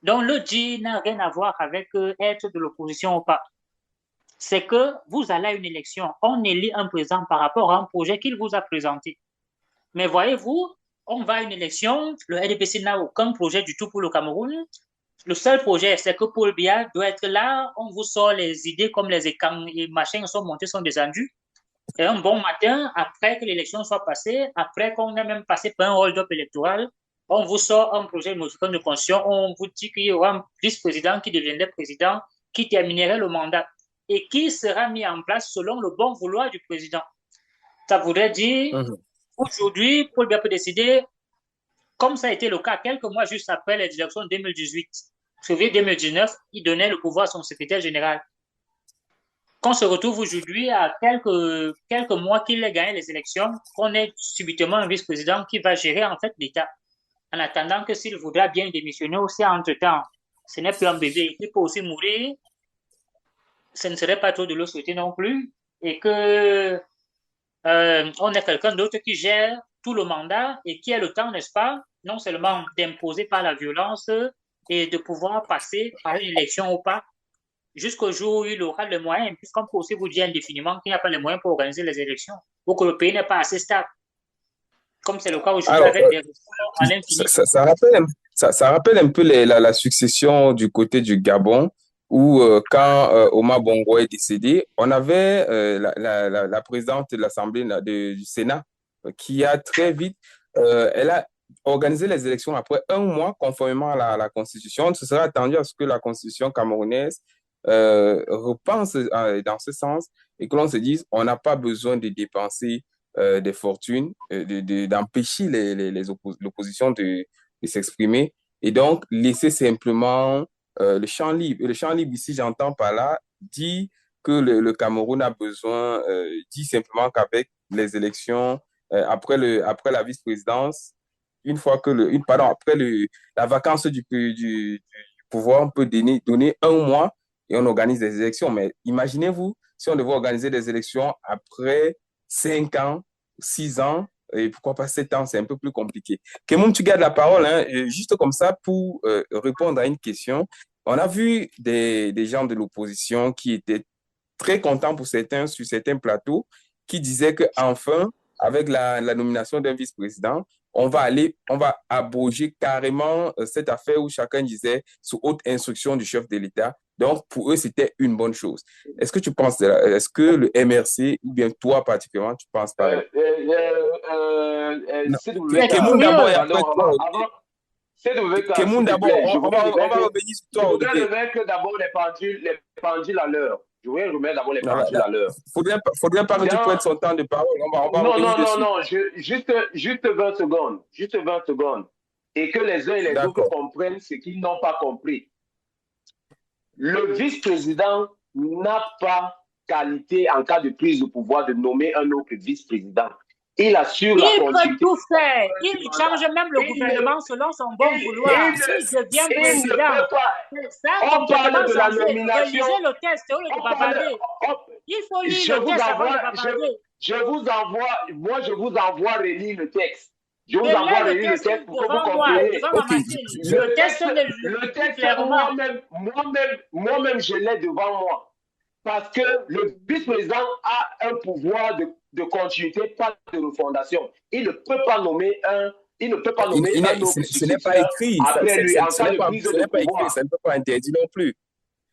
Donc le dit n'a rien à voir avec être de l'opposition ou pas. C'est que vous allez à une élection, on élit un président par rapport à un projet qu'il vous a présenté. Mais voyez-vous, on va à une élection, le RDPC n'a aucun projet du tout pour le Cameroun. Le seul projet, c'est que Paul Biya doit être là, on vous sort les idées comme les écrans et machins sont montés, sont descendus. Et un bon matin, après que l'élection soit passée, après qu'on ait même passé par un hold-up électoral, on vous sort un projet de modification de constitution, on vous dit qu'il y aura un vice-président qui deviendrait président, qui terminerait le mandat et qui sera mis en place selon le bon vouloir du président. Ça voudrait dire, aujourd'hui, Paul Biya peut décider, comme ça a été le cas quelques mois juste après les élections de 2018, février 2019, il donnait le pouvoir à son secrétaire général. Qu'on se retrouve aujourd'hui à quelques mois qu'il ait gagné les élections, qu'on ait subitement un vice-président qui va gérer en fait l'État. En attendant que s'il voudra bien démissionner aussi entre-temps, ce n'est plus un bébé, il peut aussi mourir, ce ne serait pas trop de le souhaiter non plus, et que on ait quelqu'un d'autre qui gère tout le mandat et qui a le temps, n'est-ce pas, non seulement d'imposer par la violence et de pouvoir passer par une élection ou pas, jusqu'au jour où il aura les moyens, puisqu'on peut aussi vous dire indéfiniment qu'il n'y a pas les moyens pour organiser les élections, ou que le pays n'est pas assez stable, comme c'est le cas aujourd'hui avec des réformes à l'infini. Ça rappelle un peu la succession du côté du Gabon, où quand Omar Bongo est décédé, on avait la présidente de l'Assemblée du Sénat qui a très vite, elle a organisé les élections après un mois, conformément à la Constitution. On se serait attendu à ce que la Constitution camerounaise repense dans ce sens et que l'on se dise, on n'a pas besoin de dépenser des fortunes, d'empêcher l'opposition de s'exprimer et donc laisser simplement le champ libre. Et le champ libre ici, j'entends par là, dit que le Cameroun a besoin, dit simplement qu'avec les élections, après la vice-présidence, une fois que après la vacance du pouvoir, on peut donner un mois et on organise des élections. Mais imaginez-vous, si on devait organiser des élections après 5 ans, 6 ans, et pourquoi pas 7 ans, c'est un peu plus compliqué. Kemoun, tu gardes la parole, hein, juste comme ça pour répondre à une question. On a vu des gens de l'opposition qui étaient très contents pour certains sur certains plateaux, qui disaient qu'enfin, avec la nomination d'un vice-président, on va abroger carrément cette affaire où chacun disait sous haute instruction du chef de l'État. Donc, pour eux, c'était une bonne chose. Est-ce que tu penses, est-ce que le MRC, ou bien toi particulièrement, tu penses pareil? Kemoun d'abord et après toi. Kemoun d'abord, on va revenir sur toi. Je voudrais remettre d'abord les pendules à l'heure. Je voudrais remettre d'abord les pendules à l'heure. Faudrait pas que tu prennes son temps de parole. Non, juste 20 secondes. Juste 20 secondes. Et que les uns et les autres comprennent ce qu'ils n'ont pas compris. Le vice-président n'a pas qualité en cas de prise de pouvoir de nommer un autre vice-président. Il assure la continuité. Il peut tout faire. Il change même le gouvernement selon son bon vouloir. S'il devient président, on parle de la nomination. Relisez le texte au lieu de bavarder. Il faut lire le texte avant de bavarder. Je vous envoie relire le texte. Je vous Je envoie l'ai le relire le texte texte pour que vous devant moi, compreniez. devant ma Ok, machine. je- Le texte Le texte, clairement. moi-même, je l'ai devant moi. Parce que le vice-président a un pouvoir de continuité, pas de refondation. Il ne peut pas nommer un autre ce n'est pas successeur écrit. après lui en Ce cas n'est de pas, prise ce de n'est pas écrit. pouvoir. Ça ne peut pas interdire non plus.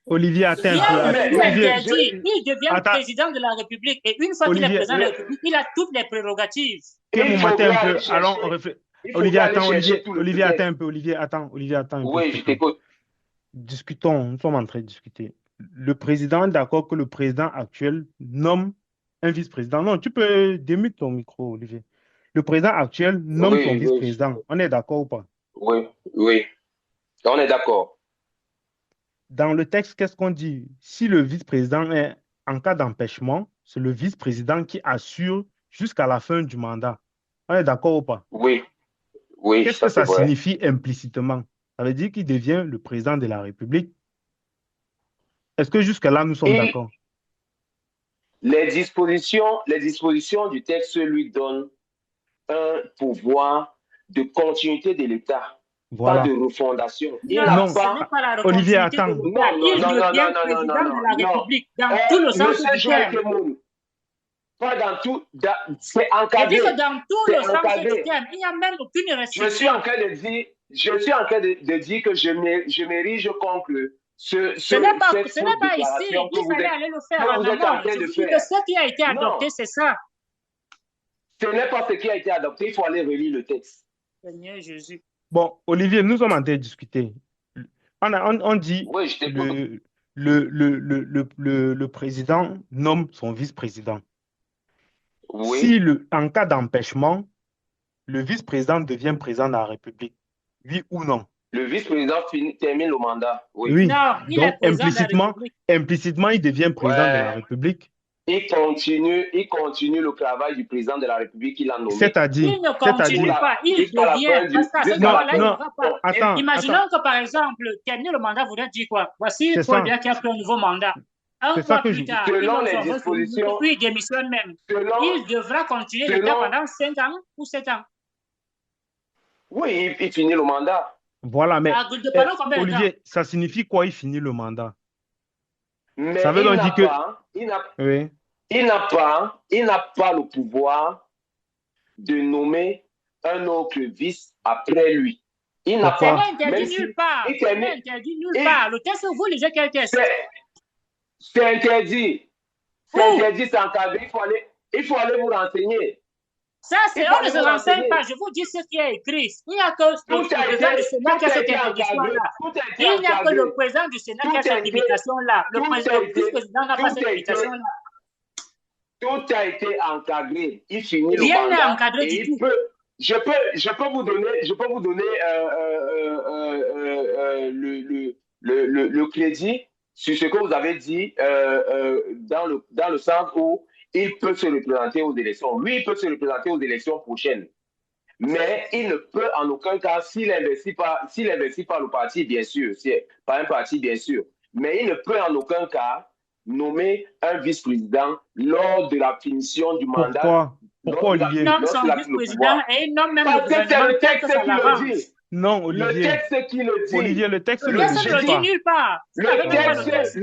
Olivier, attends un Rien peu. Non, ne lui Olivier, interdit. Il devient attends, président de la République. Et une fois qu'il est Olivier, président de la République, il a toutes les prérogatives. que vous Il mettez un faudra peu. aller Allons, chercher, il Olivier, faudra aller attends, chercher tout le Olivier, attends texte. un peu. Olivier, attends un peu, Oui, s'il je te plaît. t'écoute. Discutons, nous sommes en train de discuter. Le président est d'accord que le président actuel nomme un vice-président. Non, tu peux démute ton micro, Olivier. Le président actuel nomme son Oui, vice-président. On est d'accord ou pas? oui. On est d'accord. Dans le texte, qu'est-ce qu'on dit? Si le vice-président est en cas d'empêchement, c'est le vice-président qui assure jusqu'à la fin du mandat. On est d'accord ou pas? Oui, Qu'est-ce ça que c'est ça vrai. signifie implicitement? Ça veut dire qu'il devient le président de la République. Est-ce que jusque-là, nous sommes Et d'accord? les dispositions du texte lui donnent un pouvoir de continuité de l'État, pas Voilà. de refondation. Il Non, n'a Non, ce pas. n'est pas la Olivier, recontinuité de attends. l'État. Il devient président de la République dans tout le sens Monsieur du terme. Joël pas dans tout, c'est Je encadré. dis que dans tout C'est le sens encadré. du terme, il n'y a même aucune Je restriction. suis en train de dire que je m'érige contre Ce n'est pas ici. déclaration Il fallait aller le faire en vous êtes en amont. train Je de vous dis que faire. ce qui a été adopté, Non. c'est ça. Ce n'est pas ce qui a été adopté. Il faut aller relire le texte. Seigneur Jésus. Bon, Olivier, nous sommes en train de discuter. On dit Oui, je t'écoute. le président nomme son vice-président. Oui. Si en cas d'empêchement, le vice-président devient président de la République, oui ou non? Le vice-président termine le mandat. Oui. Oui. Non, il est Donc, président de la République. implicitement, il devient président de la Ouais. République. Il continue le travail du président de la République qu'il a nommé. C'est-à-dire, Il ne continue pas, il devient. Parce qu'à ce moment-là, il ne va pas. attends, Imaginons que, par exemple, terminer le mandat voudrait dire quoi? Voici C'est Paul ça. Biya qui a pris un nouveau mandat. Un C'est ça mois que plus je- tard, Selon il les nomme son dispositions- puis il démissionne même. Il devra continuer selon- l'État pendant 5 ans ou 7 ans. Oui, il finit le mandat. Voilà, mais Pendant combien de temps? Olivier, ça signifie quoi, il finit le mandat? Mais Ça veut il donc n'a dire que- pas, Oui. il n'a pas le pouvoir de nommer un autre vice après lui. Il n'a Pourquoi? Ce pas. n'est interdit Même si- nulle part. il Ce termine- n'est interdit nulle il- part. Le test, vous lisez quel test? C'est interdit. C'est Où? interdit, c'est encadré. Il faut aller vous renseigner. Ça, c'est Il on faut ne se vous renseigne renseigner. pas. Je vous dis ce qui est écrit. Il n'y a que le Tout a président du été, Sénat qui a cette interdiction-là. Il n'y a que le président du Sénat qui a cette limitation-là. Le vice-président n'a pas cette limitation-là. Tout a été encadré. Il finit le Rien n'est mandat. encadré et du tout. Je peux vous donner le crédit sur ce que vous avez dit dans le sens où il peut se représenter aux élections. Lui, il peut se représenter aux élections prochaines. Mais il ne peut en aucun cas, s'il n'investit pas le parti, bien sûr, pas un parti, bien sûr, mais il ne peut en aucun cas nommer un vice-président lors de la finition du mandat. Pourquoi, Olivier? Il nomme son vice-président et il nomme même le gouvernement. C'est le texte qui le dit. Non, Olivier. Le texte qui le dit. Olivier, le texte Le le texte ne le dit dit pas. nulle part. Vous n'avez même pas le texte.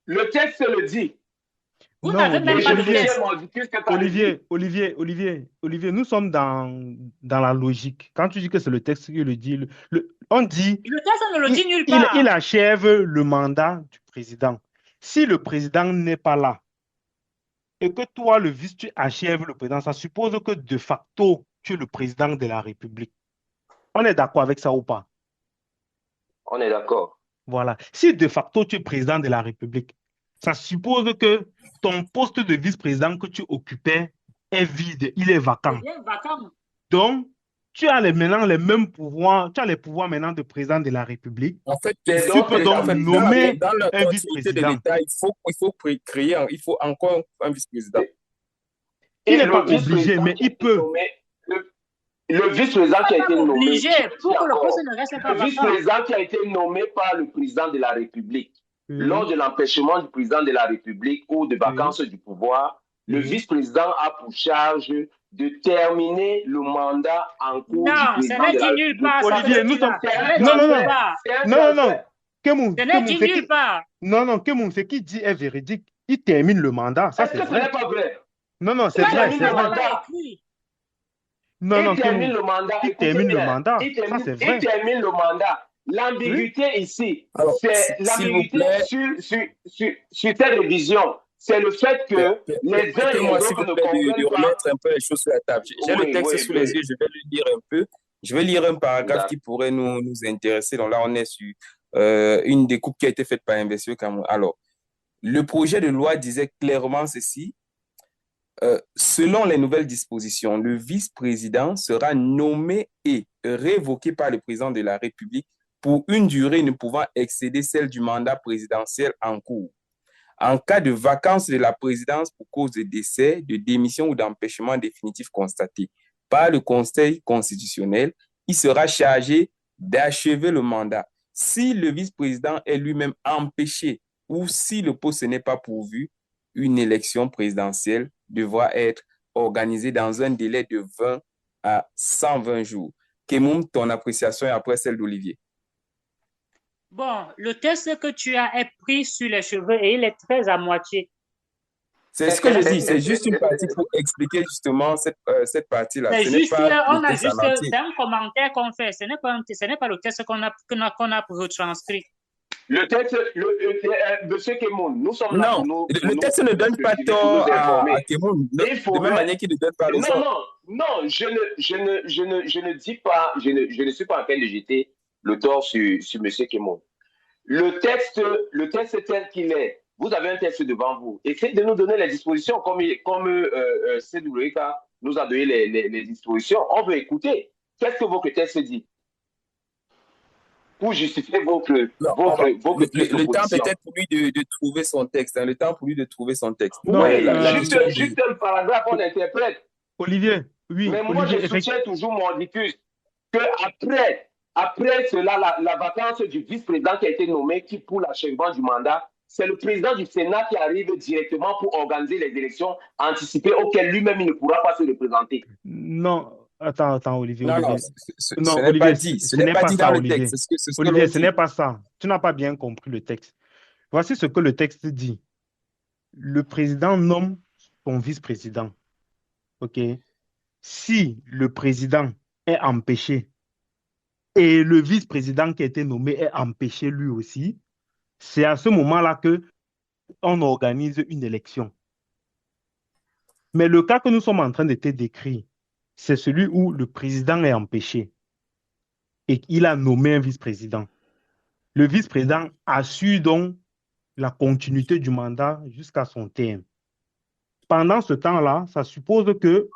Le texte le dit. Vous Non, n'avez même pas le Olivier. texte. Olivier, nous sommes dans la logique. Quand tu dis que c'est le texte qui le dit, on dit Le texte ne le dit nulle part. il achève le mandat du président. Si le président n'est pas là et que toi, le vice, tu achèves le président, ça suppose que de facto, tu es le président de la République. On est d'accord avec ça ou pas? On est d'accord. Voilà. Si de facto, tu es président de la République, ça suppose que ton poste de vice-président que tu occupais est vide, il est vacant. Il est vacant. Donc, tu as maintenant les mêmes pouvoirs, tu as les pouvoirs maintenant de président de la République. En fait, tu peux donc nommer dans la un continuité de vice-président. l'État, il faut encore un vice-président. Il n'est pas obligé, mais il peut. Le vice-président qui a été nommé. Obligé pour que le poste ne reste pas Le vacant. vice-président qui a été nommé par le président de la République. Lors de l'empêchement du président de la République ou de vacances du pouvoir, le vice-président a pour charge de terminer le mandat en cours du Non, ce président n'est de la dit nulle République. part, ça que Olivier, tu nous dis sommes... là. Ce C'est un n'est Non, dit non, nulle non. transfert. part. C'est un Non, non, non. transfert. Kemoun, Ce n'est dit c'est nulle part. Non, non, Kemoun, ce qu'il dit est véridique. Il termine le mandat, ça Est-ce c'est que ce vrai. n'est pas vrai? Non, non, c'est Il vrai, termine c'est le vrai. mandat. Écrit. Non, non, Il termine Kemoun, le mandat. il Écoutez termine le bien. mandat, Il ça termine, c'est il vrai. termine le mandat. Oui. L'ambiguïté ici, Alors, c'est s'il vous l'ambiguïté plaît, sur cette révision. C'est le fait que les uns et permettez-moi, les s'il autres vous ne plaît, de comprennent pas. remettre un peu les choses sur la table. J'ai le Oui, texte oui, sous les oui. yeux, je vais le lire un peu. Je vais lire un paragraphe D'accord. qui pourrait nous intéresser. Donc là, on est sur une découpe qui a été faite par Investisseurs Cameroun. Alors, le projet de loi disait clairement ceci. Selon les nouvelles dispositions, le vice-président sera nommé et révoqué par le président de la République pour une durée ne pouvant excéder celle du mandat présidentiel en cours. En cas de vacance de la présidence pour cause de décès, de démission ou d'empêchement définitif constaté par le Conseil constitutionnel, il sera chargé d'achever le mandat. Si le vice-président est lui-même empêché ou si le poste n'est pas pourvu, une élection présidentielle devra être organisée dans un délai de 20 à 120 jours. Kemoun, ton appréciation est après celle d'Olivier. Bon, le texte que tu as est pris sur les cheveux et il est très à moitié. C'est ce que je dis, c'est juste une partie pour expliquer justement cette partie-là. C'est Ce n'est juste, pas on le a texte en juste, entier. c'est un commentaire qu'on fait. Ce n'est pas le texte qu'on a retranscrit. Le texte, monsieur Kemoun, nous sommes là Non, pour nous. le texte ne donne pas pour nous tort à informer. Kemoun, de même faudrait- manière qu'il ne donne pas raison. Non, je ne dis pas, je ne suis pas en train de jeter le tort sur monsieur Kemoun. Le texte tel qu'il est, vous avez un texte devant vous. Essayez de nous donner les dispositions comme CWK nous a donné les dispositions. On veut écouter. Qu'est-ce que votre texte dit pour justifier votre le temps peut-être pour lui de trouver son texte. Hein, le temps pour lui de trouver son texte. Non, Oui, la question juste un paragraphe, on interprète. Olivier, oui, Mais moi, Olivier, je soutiens toujours mon dictus que après cela, la vacance du vice-président qui a été nommé qui pour l'achèvement du mandat, c'est le président du Sénat qui arrive directement pour organiser les élections anticipées auxquelles lui-même il ne pourra pas se représenter. Non, attends, Olivier, Non, Olivier. non, Non, ce n'est Olivier, pas dit. Ce n'est pas dit dans le Olivier. texte. C'est ce que Olivier, l'on ce dit. n'est pas ça. Tu n'as pas bien compris le texte. Voici ce que le texte dit. Le président nomme son vice-président. OK? Si le président est empêché et le vice-président qui a été nommé est empêché lui aussi, c'est à ce moment-là que on organise une élection. Mais le cas que nous sommes en train de te décrire, c'est celui où le président est empêché et qu'il a nommé un vice-président. Le vice-président assure donc la continuité du mandat jusqu'à son terme. Pendant ce temps-là, ça suppose que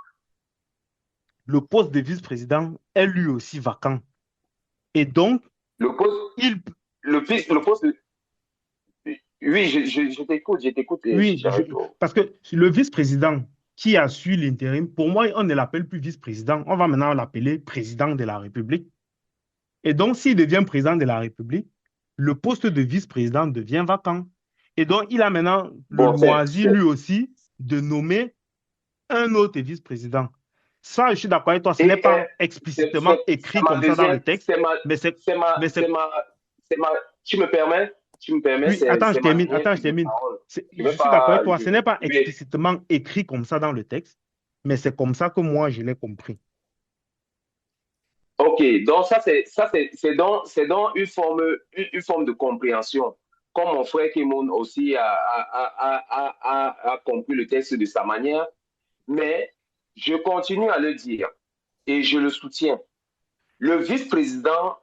le poste de vice-président est lui aussi vacant. Et donc, le poste. Oui, je t'écoute. Oui, parce que le vice-président qui assure l'intérim, pour moi, on ne l'appelle plus vice-président. On va maintenant l'appeler président de la République. Et donc, s'il devient président de la République, le poste de vice-président devient vacant. Et donc, il a maintenant le loisir, lui aussi, de nommer un autre vice-président. Ça, je suis d'accord avec toi, ce n'est pas explicitement écrit comme ça dans le texte. Tu me permets? Oui, attends, je termine. Je suis d'accord avec toi, ce n'est pas explicitement écrit comme ça dans le texte, mais c'est comme ça que moi, je l'ai compris. Ok, donc c'est donc une forme de compréhension. Comme mon frère Kemoun aussi a compris le texte de sa manière, mais je continue à le dire et je le soutiens. Le vice-président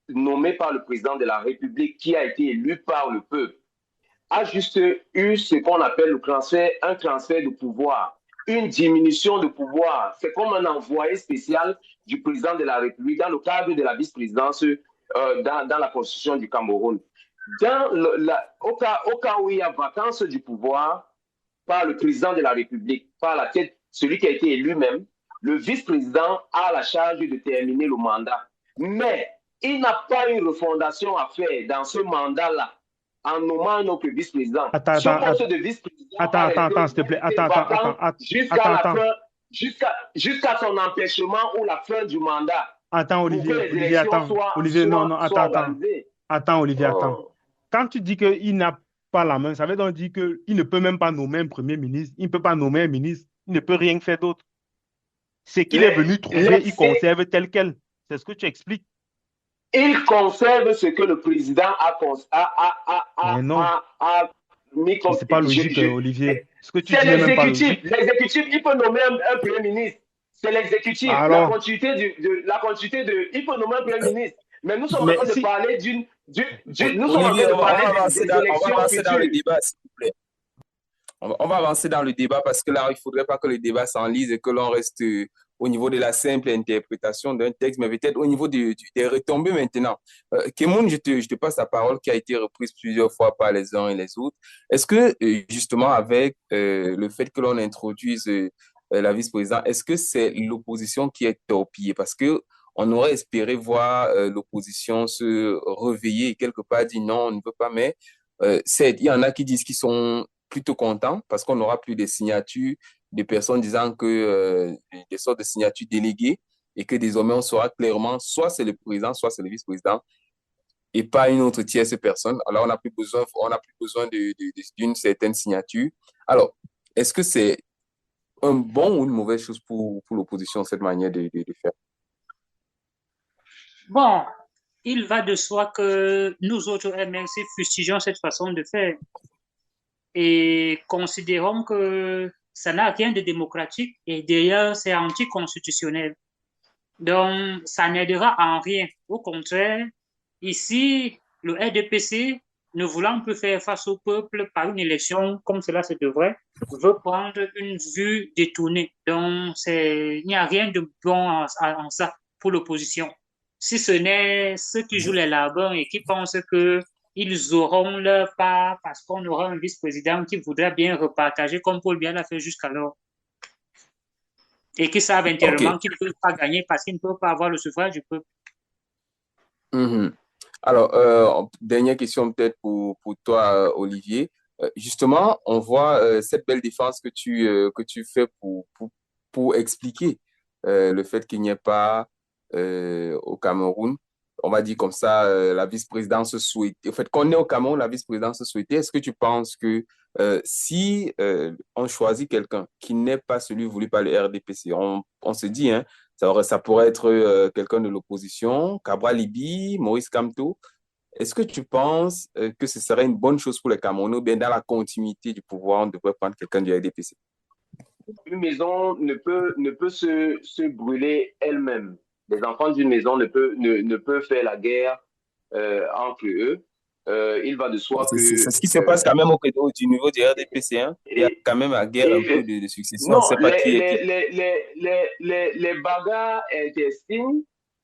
nommé par le président de la République qui a été élu par le peuple a juste eu ce qu'on appelle un transfert de pouvoir, une diminution de pouvoir. C'est comme un envoyé spécial du président de la République dans le cadre de la vice-présidence dans la constitution du Cameroun. Au cas où il y a vacance du pouvoir par le président de la République, par la tête, celui qui a été élu même, le vice-président a la charge de terminer le mandat. Mais il n'a pas une refondation à faire dans ce mandat-là en nommant un autre vice-président. Attends, s'il te plaît. jusqu'à son empêchement ou la fin du mandat Attends, pour que Olivier. les Olivier, élections attends. Olivier, non, non, attends, soient attends. organisées. Attends, Olivier, attends. Oh. Quand tu dis qu'il n'a pas la main, ça veut donc dire qu'il ne peut même pas nommer un premier ministre. Il ne peut pas nommer un ministre. Il ne peut rien faire d'autre. C'est qu'il est venu trouver, il conserve tel quel. C'est ce que tu expliques. Il conserve ce que le président Mais non, mis comme. c'est pas logique, Olivier. Ce que tu C'est dis n'est même pas logique. l'exécutif. L'exécutif, il peut nommer un premier ministre. C'est l'exécutif. La Alors, continuité il peut nommer un premier ministre. Mais nous sommes en mais train de si, parler nous sommes en Olivier, train de on va parler avancer des on va élections avancer dans le futures. débat, s'il vous plaît. On va avancer dans le débat parce que là, il ne faudrait pas que le débat s'enlise et que l'on reste au niveau de la simple interprétation d'un texte, mais peut-être au niveau des retombées maintenant. Kemoun, je te passe la parole qui a été reprise plusieurs fois par les uns et les autres. Est-ce que, justement, avec le fait que l'on introduise la vice-présidente, est-ce que c'est l'opposition qui est torpillée? Parce que on aurait espéré voir l'opposition se réveiller et quelque part dire non, on ne veut pas, mais il y en a qui disent qu'ils sont plutôt contents parce qu'on n'aura plus des signatures de personnes disant que des sortes de signatures déléguées et que désormais on saura clairement soit c'est le président, soit c'est le vice-président et pas une autre tierce personne. Alors on n'a plus besoin d'une certaine signature. Alors, est-ce que c'est un bon ou une mauvaise chose pour l'opposition, cette manière de faire? Bon, il va de soi que nous autres MRC fustigeons cette façon de faire et considérons que ça n'a rien de démocratique et d'ailleurs c'est anticonstitutionnel. Donc, ça n'aidera en rien. Au contraire, ici, le RDPC, ne voulant plus faire face au peuple par une élection comme cela se devrait, veut prendre une vue détournée. Donc, il n'y a rien de bon en ça pour l'opposition. Si ce n'est ceux qui jouent les larbins et qui pensent qu'ils auront leur part parce qu'on aura un vice-président qui voudra bien repartager comme Paul Biya l'a fait jusqu'alors et qui savent intérieurement OK. qu'ils ne peuvent pas gagner parce qu'ils ne peuvent pas avoir le suffrage du peuple. Mhm. Alors, dernière question peut-être pour toi, Olivier. Justement, on voit cette belle défense que tu fais pour expliquer le fait qu'il n'y ait pas au Cameroun, on va dire comme ça, la vice-présidence souhaitée. En fait, qu'on ait au Cameroun la vice-présidence souhaitée, est-ce que tu penses que si on choisit quelqu'un qui n'est pas celui voulu par le RDPC, on se dit, hein, ça pourrait être quelqu'un de l'opposition, Cabral Libi, Maurice Kamto. Est-ce que tu penses que ce serait une bonne chose pour les Camerounais ou bien dans la continuité du pouvoir, on devrait prendre quelqu'un du RDPC? Une maison ne peut se brûler elle-même. Les enfants d'une maison ne peuvent faire la guerre entre eux. Il va de soi C'est que ce qui se passe quand même du niveau du RDPC. Hein. Il y a quand même la guerre un peu de succession. On ne non, sait pas qui est qui. les bagarres intestines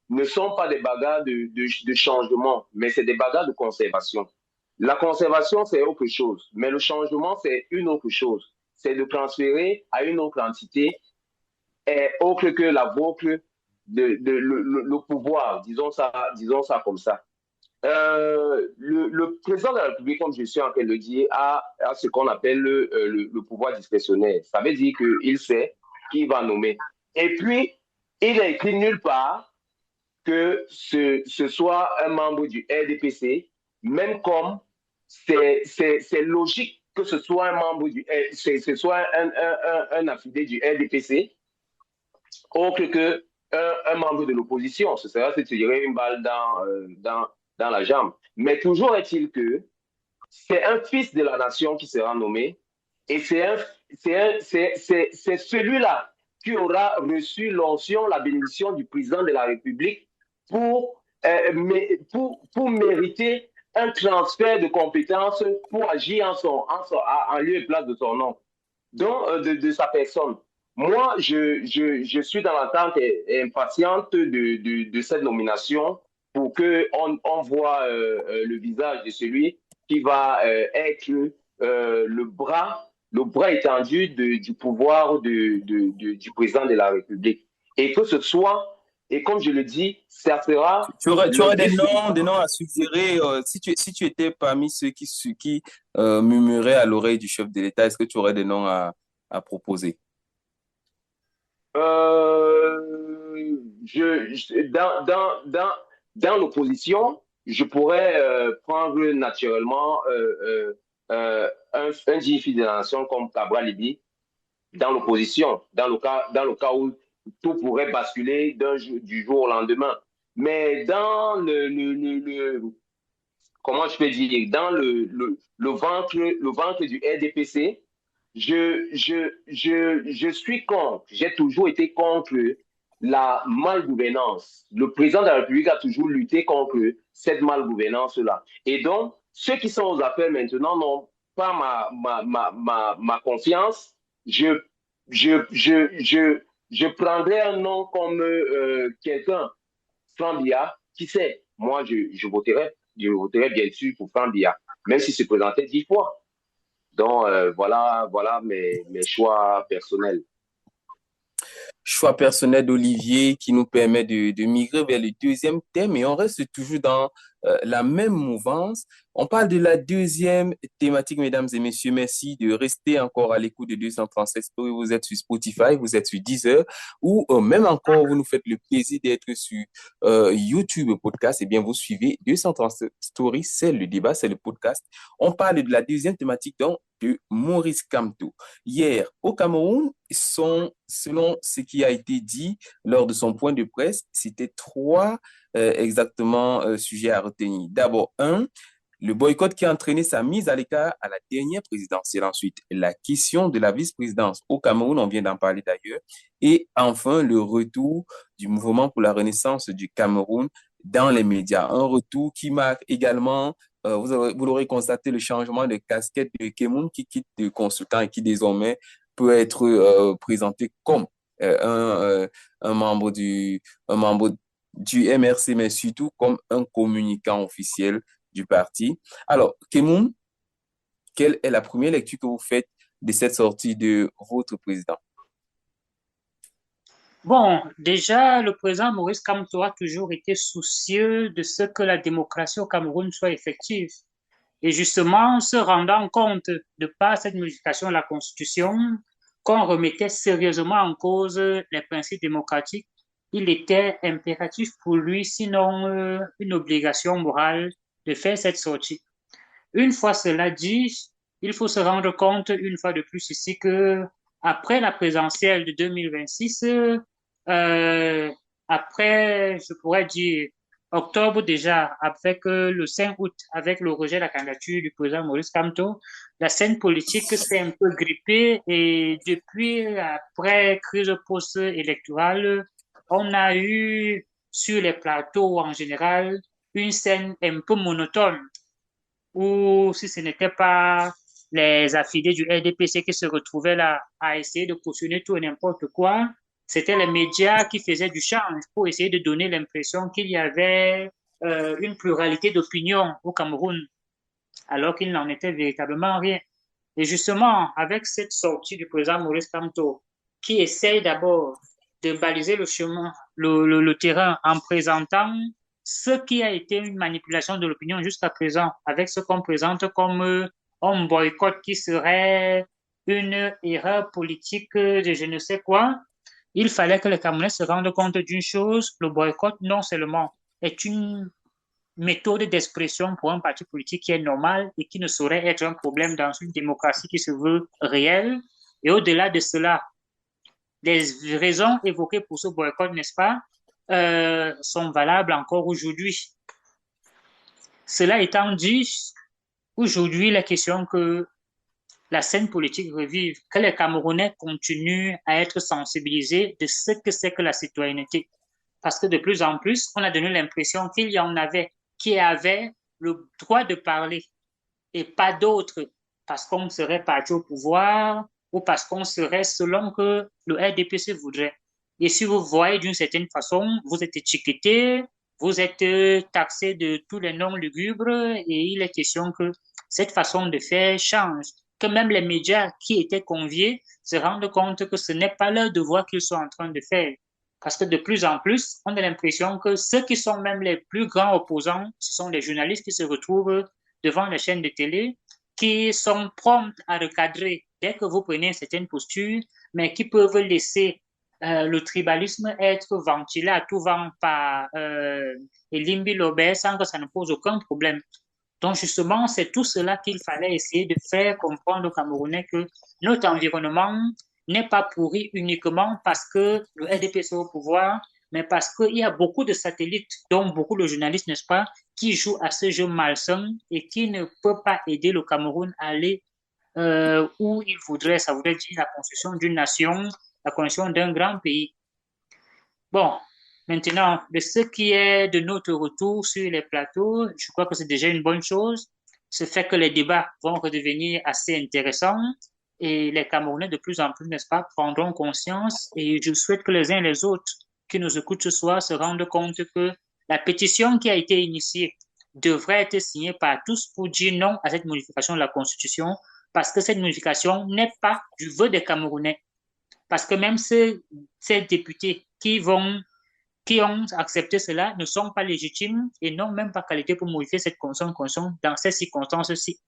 ne sont pas des bagarres de changement, mais c'est des bagarres de conservation. La conservation, c'est autre chose, mais le changement, c'est une autre chose. C'est de transférer à une autre entité, autre que la vôtre, le pouvoir, disons ça comme ça. Le président de la République, comme je suis en train de le dire, a ce qu'on appelle le pouvoir discrétionnaire. Ça veut dire qu'il sait qui va nommer. Et puis, il n'est écrit nulle part que ce soit un membre du RDPC, même comme c'est logique que ce soit un membre ce soit un affilié du RDPC, autre que un membre de l'opposition. Ce serait se tirer une balle dans la jambe. Mais toujours est-il que c'est un fils de la nation qui sera nommé et c'est celui-là qui aura reçu l'onction, la bénédiction du président de la République pour mériter un transfert de compétences pour agir en lieu et place de son nom, donc de sa personne. Moi, je suis dans l'attente impatiente de cette nomination pour qu'on voit le visage de celui qui va être le bras étendu du pouvoir du président de la République. Et que ce soit, et comme je le dis, ça sera... Tu aurais des noms à suggérer si tu étais parmi ceux qui murmuraient à l'oreille du chef de l'État, est-ce que tu aurais des noms à proposer? Dans l'opposition, je pourrais prendre naturellement un dignitaire de la nation comme Cabral Libye dans l'opposition, dans le cas où tout pourrait basculer du jour au lendemain. Mais dans comment je peux dire, dans le ventre du RDPC, je suis contre, j'ai toujours été contre la malgouvernance. Le président de la République a toujours lutté contre cette malgouvernance-là. Et donc, ceux qui sont aux affaires maintenant n'ont pas ma confiance. Je prendrais un nom comme quelqu'un, Franck Biya, qui sait, moi je voterais bien sûr pour Franck Biya, même s'il se présentait 10 fois. Donc voilà mes choix personnels. Choix personnel d'Olivier qui nous permet de migrer vers le deuxième thème et on reste toujours dans la même mouvance. On parle de la deuxième thématique, mesdames et messieurs. Merci de rester encore à l'écoute de 237 Stories. Vous êtes sur Spotify, vous êtes sur Deezer ou même encore, vous nous faites le plaisir d'être sur YouTube podcast. Eh bien, vous suivez 237 Stories. C'est le débat, c'est le podcast. On parle de la deuxième thématique donc de Maurice Kamto. Hier, au Cameroun, selon ce qui a été dit lors de son point de presse, c'était trois exactement sujets à retenir. D'abord, le boycott qui a entraîné sa mise à l'écart à la dernière présidentielle. Ensuite, la question de la vice-présidence au Cameroun, on vient d'en parler d'ailleurs. Et enfin, le retour du mouvement pour la renaissance du Cameroun dans les médias. Un retour qui marque également, vous l'aurez constaté, le changement de casquette de Kemoun qui quitte de consultant et qui désormais peut être présenté comme un membre du MRC, mais surtout comme un communicant officiel du parti. Alors, Kemoun, quelle est la première lecture que vous faites de cette sortie de votre président? Bon, déjà, le président Maurice Kamto a toujours été soucieux de ce que la démocratie au Cameroun soit effective. Et justement, se rendant compte de par cette modification de la Constitution qu'on remettait sérieusement en cause les principes démocratiques, il était impératif pour lui, sinon une obligation morale, de faire cette sortie. Une fois cela dit, il faut se rendre compte une fois de plus ici que après la présidentielle de 2026, après, je pourrais dire octobre déjà, avec le 5 août, avec le rejet de la candidature du président Maurice Kamto, la scène politique s'est un peu grippée et depuis, après crise post-électorale, on a eu sur les plateaux en général une scène un peu monotone ou si ce n'était pas les affiliés du RDPC qui se retrouvaient là à essayer de cautionner tout et n'importe quoi, c'était les médias qui faisaient du change pour essayer de donner l'impression qu'il y avait une pluralité d'opinions au Cameroun, alors qu'il n'en était véritablement rien. Et justement, avec cette sortie du président Maurice Kamto, qui essaye d'abord de baliser le chemin, le terrain en présentant ce qui a été une manipulation de l'opinion jusqu'à présent, avec ce qu'on présente comme un boycott qui serait une erreur politique de je ne sais quoi, il fallait que les Camerounais se rendent compte d'une chose, le boycott non seulement est une méthode d'expression pour un parti politique qui est normal et qui ne saurait être un problème dans une démocratie qui se veut réelle. Et au-delà de cela, les raisons évoquées pour ce boycott, n'est-ce pas, sont valables encore aujourd'hui. Cela étant dit, aujourd'hui, la question que la scène politique revive, que les Camerounais continuent à être sensibilisés de ce que c'est que la citoyenneté. Parce que de plus en plus, on a donné l'impression qu'il y en avait qui avaient le droit de parler et pas d'autres parce qu'on serait parti au pouvoir ou parce qu'on serait selon que le RDPC voudrait. Et si vous voyez d'une certaine façon, vous êtes étiqueté, vous êtes taxé de tous les noms lugubres et il est question que cette façon de faire change, que même les médias qui étaient conviés se rendent compte que ce n'est pas leur devoir qu'ils sont en train de faire. Parce que de plus en plus, on a l'impression que ceux qui sont même les plus grands opposants, ce sont les journalistes qui se retrouvent devant les chaînes de télé, qui sont prompts à recadrer dès que vous prenez certaines postures, mais qui peuvent laisser le tribalisme être ventilé à tout vent par Elimbi Lobé sans que ça ne pose aucun problème. Donc justement, c'est tout cela qu'il fallait essayer de faire comprendre aux Camerounais que notre environnement n'est pas pourri uniquement parce que le RDPC est au pouvoir, mais parce qu'il y a beaucoup de satellites, dont beaucoup de journalistes, n'est-ce pas, qui jouent à ce jeu malsain et qui ne peuvent pas aider le Cameroun à aller où il voudrait, ça voudrait dire la construction d'une nation, la construction d'un grand pays. Bon, maintenant, de ce qui est de notre retour sur les plateaux, je crois que c'est déjà une bonne chose. Ce fait que les débats vont redevenir assez intéressants et les Camerounais de plus en plus, n'est-ce pas, prendront conscience et je souhaite que les uns et les autres qui nous écoutent ce soir se rendent compte que la pétition qui a été initiée devrait être signée par tous pour dire non à cette modification de la Constitution parce que cette modification n'est pas du vœu des Camerounais. Parce que même ces députés qui ont accepté cela ne sont pas légitimes et n'ont même pas qualité pour modifier cette constitution dans ces circonstances-ci.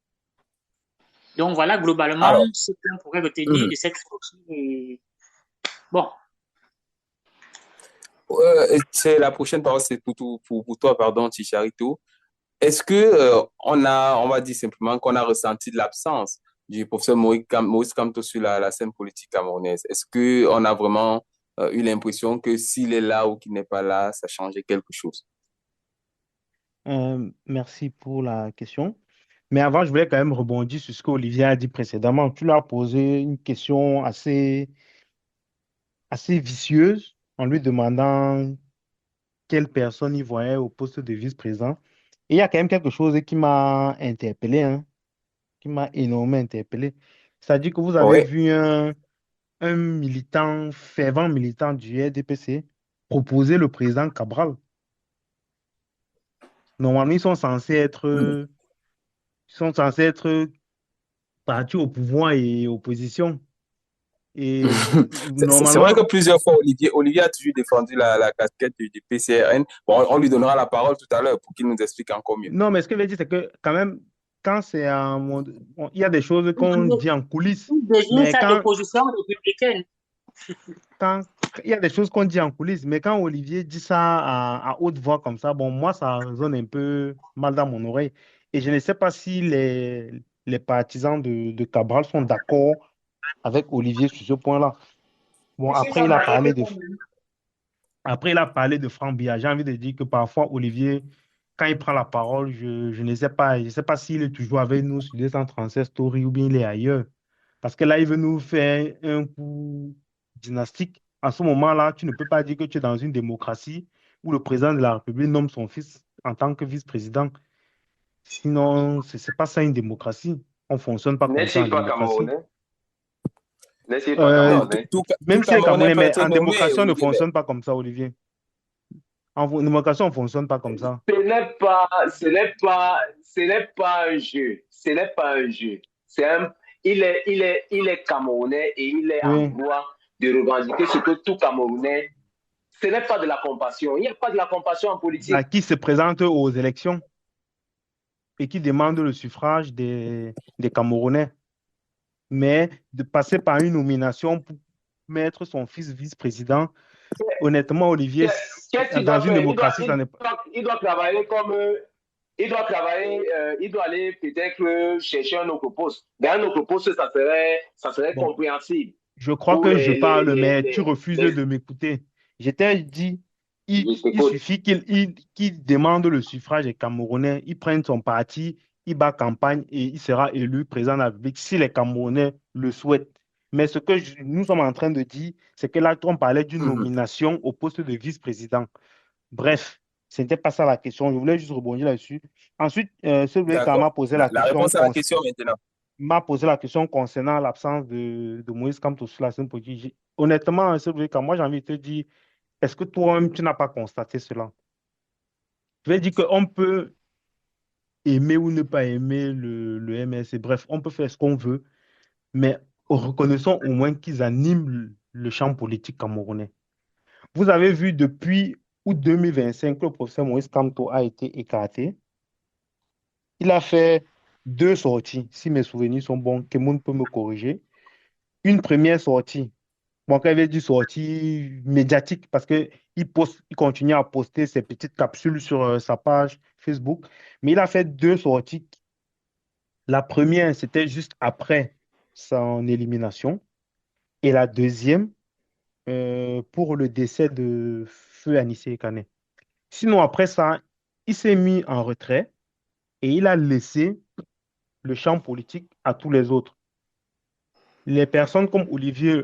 Donc voilà globalement Alors, ce qu'on pourrait retenir mhm. de cette sortie. Bon, C'est la prochaine parole, c'est pour toi, pardon, Ticharito. Est-ce que on va dire simplement qu'on a ressenti de l'absence du professeur Maurice Kamto sur la scène politique camerounaise? Est-ce que on a vraiment eu l'impression que s'il est là ou qu'il n'est pas là, ça changeait quelque chose? Merci pour la question. Mais avant, je voulais quand même rebondir sur ce qu'Olivier a dit précédemment. Tu lui as posé une question assez vicieuse en lui demandant quelle personne il voyait au poste de vice-président. Et il y a quand même quelque chose qui m'a interpellé, hein, qui m'a énormément interpellé. C'est-à-dire que vous avez Oui. vu un militant, fervent militant du RDPC proposer le président Cabral. Normalement, ils sont censés être partis au pouvoir et opposition. Et C'est vrai que normalement, plusieurs fois, Olivier a toujours défendu la casquette du PCRN. Bon, on lui donnera la parole tout à l'heure pour qu'il nous explique encore mieux. non, mais ce que je veux dire, c'est que quand même, quand c'est un il y a des choses qu'on dit en coulisses, il désigne mais ça d'opposition républicaine. quand, il y a des choses qu'on dit en coulisses, mais quand Olivier dit ça à haute voix comme ça, bon, moi, ça résonne un peu mal dans mon oreille. Et je ne sais pas si les partisans de Cabral sont d'accord avec Olivier sur ce point-là. Bon, Je suis d'accord avec vous. après, il a parlé de Franck Biya. J'ai envie de dire que parfois, Olivier, quand il prend la parole, je ne sais pas, je sais pas s'il est toujours avec nous sur 237 Story ou bien il est ailleurs. Parce que là, il veut nous faire un coup dynastique. En ce moment-là, tu ne peux pas dire que tu es dans une démocratie où le président de la République nomme son fils en tant que vice-président. Sinon, ce n'est pas ça une démocratie. On ne fonctionne pas comme ça en N'est-il pas démocratie. Camerounais? N'est-il pas Euh, Bon, Camerounais? tout même si c'est Camerounais Camerounais, peut mais être en nommé, démocratie, on ne Olivier. fonctionne pas comme ça, Olivier. En démocratie, on ne fonctionne pas comme ça. Ce n'est pas un jeu. Ce n'est pas un jeu. C'est un, il est Camerounais et il est en Oui. droit de revendiquer ce que tout Camerounais. Ce n'est pas de la compassion. Il n'y a pas de la compassion en À politique. qui se présente aux élections et qui demande le suffrage des Camerounais. Mais de passer par une nomination pour mettre son fils vice-président, honnêtement, Olivier, Qu'est-ce qu'il dans doit une faire? démocratie, ça n'est pas. Il doit travailler comme. Il doit travailler, il doit aller peut-être chercher un autre poste. Dans un autre poste, ça serait Bon, compréhensible je crois pour que je parle, mais tu refuses les. de m'écouter. Je t'ai dit, Je il t'écoute. suffit qu'il demande le suffrage des Camerounais, il prenne son parti, il bat campagne et il sera élu président de la République si les Camerounais le souhaitent. Mais ce que nous sommes en train de dire, c'est que là, on parlait d'une Mhm. nomination au poste de vice-président. Bref, ce n'était pas ça la question. Je voulais juste rebondir là-dessus. Ensuite, celui qui D'accord. La réponse à la question maintenant. m'a posé la question concernant l'absence de Moïse Kamto sur la scène politique. Honnêtement, celui moi, j'ai envie de te dire, est-ce que toi-même, tu n'as pas constaté cela? Je vais dire qu'on peut aimer ou ne pas aimer le MSC. Bref, on peut faire ce qu'on veut, mais reconnaissons au moins qu'ils animent le champ politique camerounais. Vous avez vu depuis août 2025 que le professeur Moïse Kamto a été écarté. Il a fait deux sorties, si mes souvenirs sont bons, que monde peut me corriger. Une première sortie. bon, quand il avait dit sortie médiatique, parce il continue à poster ses petites capsules sur sa page Facebook, mais il a fait deux sorties. La première, c'était juste après son élimination, et la deuxième, pour le décès de Feu Anissé Kane. Sinon, après ça, il s'est mis en retrait et il a laissé le champ politique à tous les autres. Les personnes comme Olivier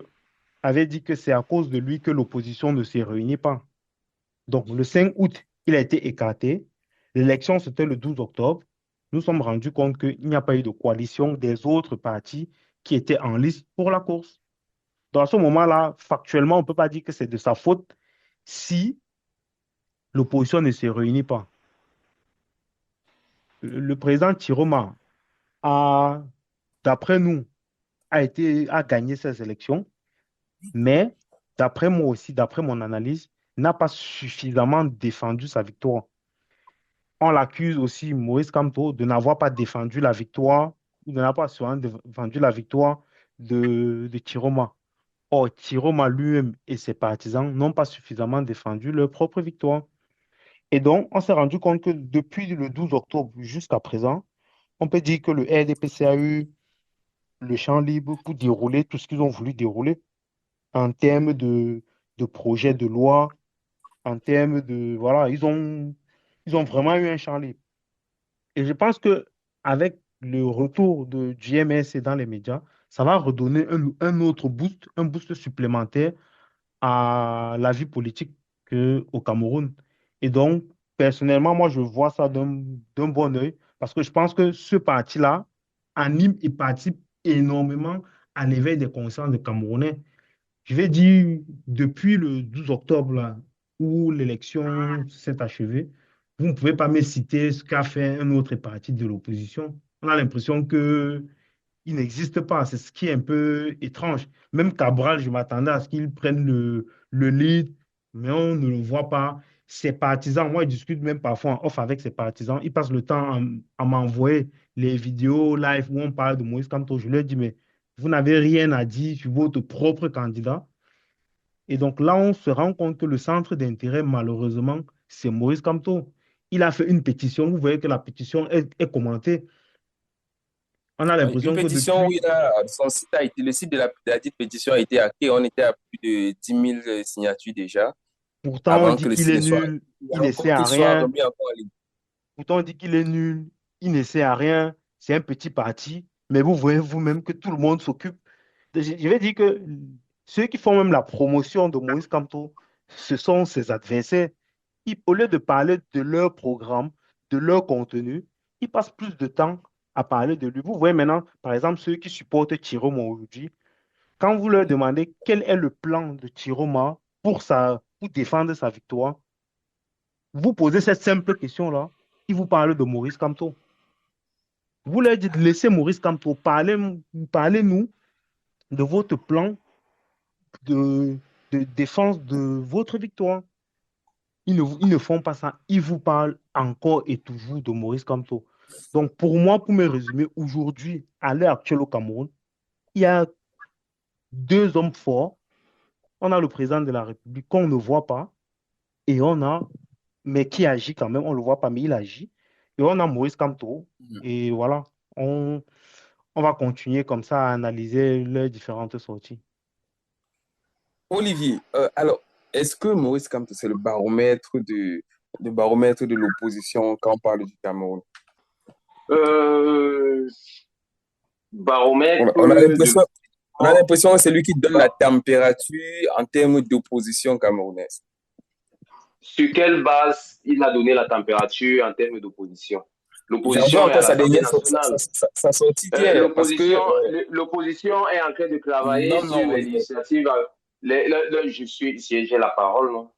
avaient dit que c'est à cause de lui que l'opposition ne s'est réunie pas. Donc, le 5 août, il a été écarté. L'élection, c'était le 12 octobre. Nous sommes rendus compte qu'il n'y a pas eu de coalition des autres partis qui étaient en liste pour la course. Dans ce moment-là, factuellement, on ne peut pas dire que c'est de sa faute si l'opposition ne se réunit pas. Le président Tiroma a, d'après nous, a gagné ces élections, mais d'après moi aussi, d'après mon analyse, n'a pas suffisamment défendu sa victoire. On l'accuse aussi, Maurice Kamto, de n'avoir pas défendu la victoire, ou de n'avoir pas suffisamment défendu la victoire de Tiroma. Or, Tiroma lui-même et ses partisans n'ont pas suffisamment défendu leur propre victoire. Et donc, on s'est rendu compte que depuis le 12 octobre jusqu'à présent, on peut dire que le RDPC a eu le champ libre pour dérouler tout ce qu'ils ont voulu dérouler en termes de projets de loi, en termes de... Voilà, ils ont vraiment eu un champ libre. Et je pense que avec le retour du MSC dans les médias, ça va redonner un autre boost, un boost supplémentaire à la vie politique au Cameroun. Et donc, personnellement, moi, je vois ça d'un bon œil parce que je pense que ce parti-là anime et participe énormément à l'éveil des consciences des Camerounais. Je vais dire, depuis le 12 octobre, là, où l'élection s'est achevée, vous ne pouvez pas me citer ce qu'a fait un autre parti de l'opposition. On a l'impression que il n'existe pas. C'est ce qui est un peu étrange. Même Cabral, je m'attendais à ce qu'il prenne le lead, mais on ne le voit pas. Ses partisans, moi, je discute même parfois en off avec ses partisans. Ils passent le temps à m'envoyer les vidéos live où on parle de Moïse Kamto. Je leur dis, mais vous n'avez rien à dire sur votre propre candidat. Et donc là, on se rend compte que le centre d'intérêt, malheureusement, c'est Maurice Kamto. Il a fait une pétition. Vous voyez que la pétition est commentée. On a Une l'impression que pétition où depuis, son site a été, le site de la dite pétition a été hacké. On était à plus de 10 000 signatures déjà pourtant, on avant dit que le qu'il site est ne soit, nul, il ne sait encore à qu'il soit rien. remis encore en ligne. Pourtant, on dit qu'il est nul, il ne sait à rien. C'est un petit parti. Mais vous voyez vous-même que tout le monde s'occupe. Je vais dire que ceux qui font même la promotion de Moïse Kamto, ce sont ses adversaires. Au lieu de parler de leur programme, de leur contenu, ils passent plus de temps à parler de lui. Vous voyez maintenant, par exemple, ceux qui supportent Chiroma aujourd'hui, quand vous leur demandez quel est le plan de Chiroma pour défendre sa victoire, vous posez cette simple question-là, ils vous parlent de Maurice Kamto. Vous leur dites, laissez Maurice Kamto parler, parlez-nous de votre plan de, de défense de votre victoire. Ils ne font pas ça. Ils vous parlent encore et toujours de Maurice Kamto. Donc, pour moi, pour me résumer, aujourd'hui, à l'heure actuelle au Cameroun, il y a deux hommes forts. On a le président de la République qu'on ne voit pas et on a, mais qui agit quand même, on ne le voit pas, mais il agit. Et on a Maurice Kamto. Et voilà, on, on va continuer comme ça à analyser les différentes sorties. Olivier, alors, est-ce que Maurice Kamto, c'est le baromètre de l'opposition quand on parle du Cameroun? Euh, On, Baromètre on a de l'impression, on a l'opposition. l'impression que c'est lui qui donne la température en termes d'opposition camerounaise. Sur quelle base il a donné la température en termes d'opposition? J'ai vu L'opposition est à encore sa l'Assemblée dernière nationale. sa sortie d'hier, parce que, L'opposition est en train de travailler non, sur non, l'initiative. J'ai la parole, non?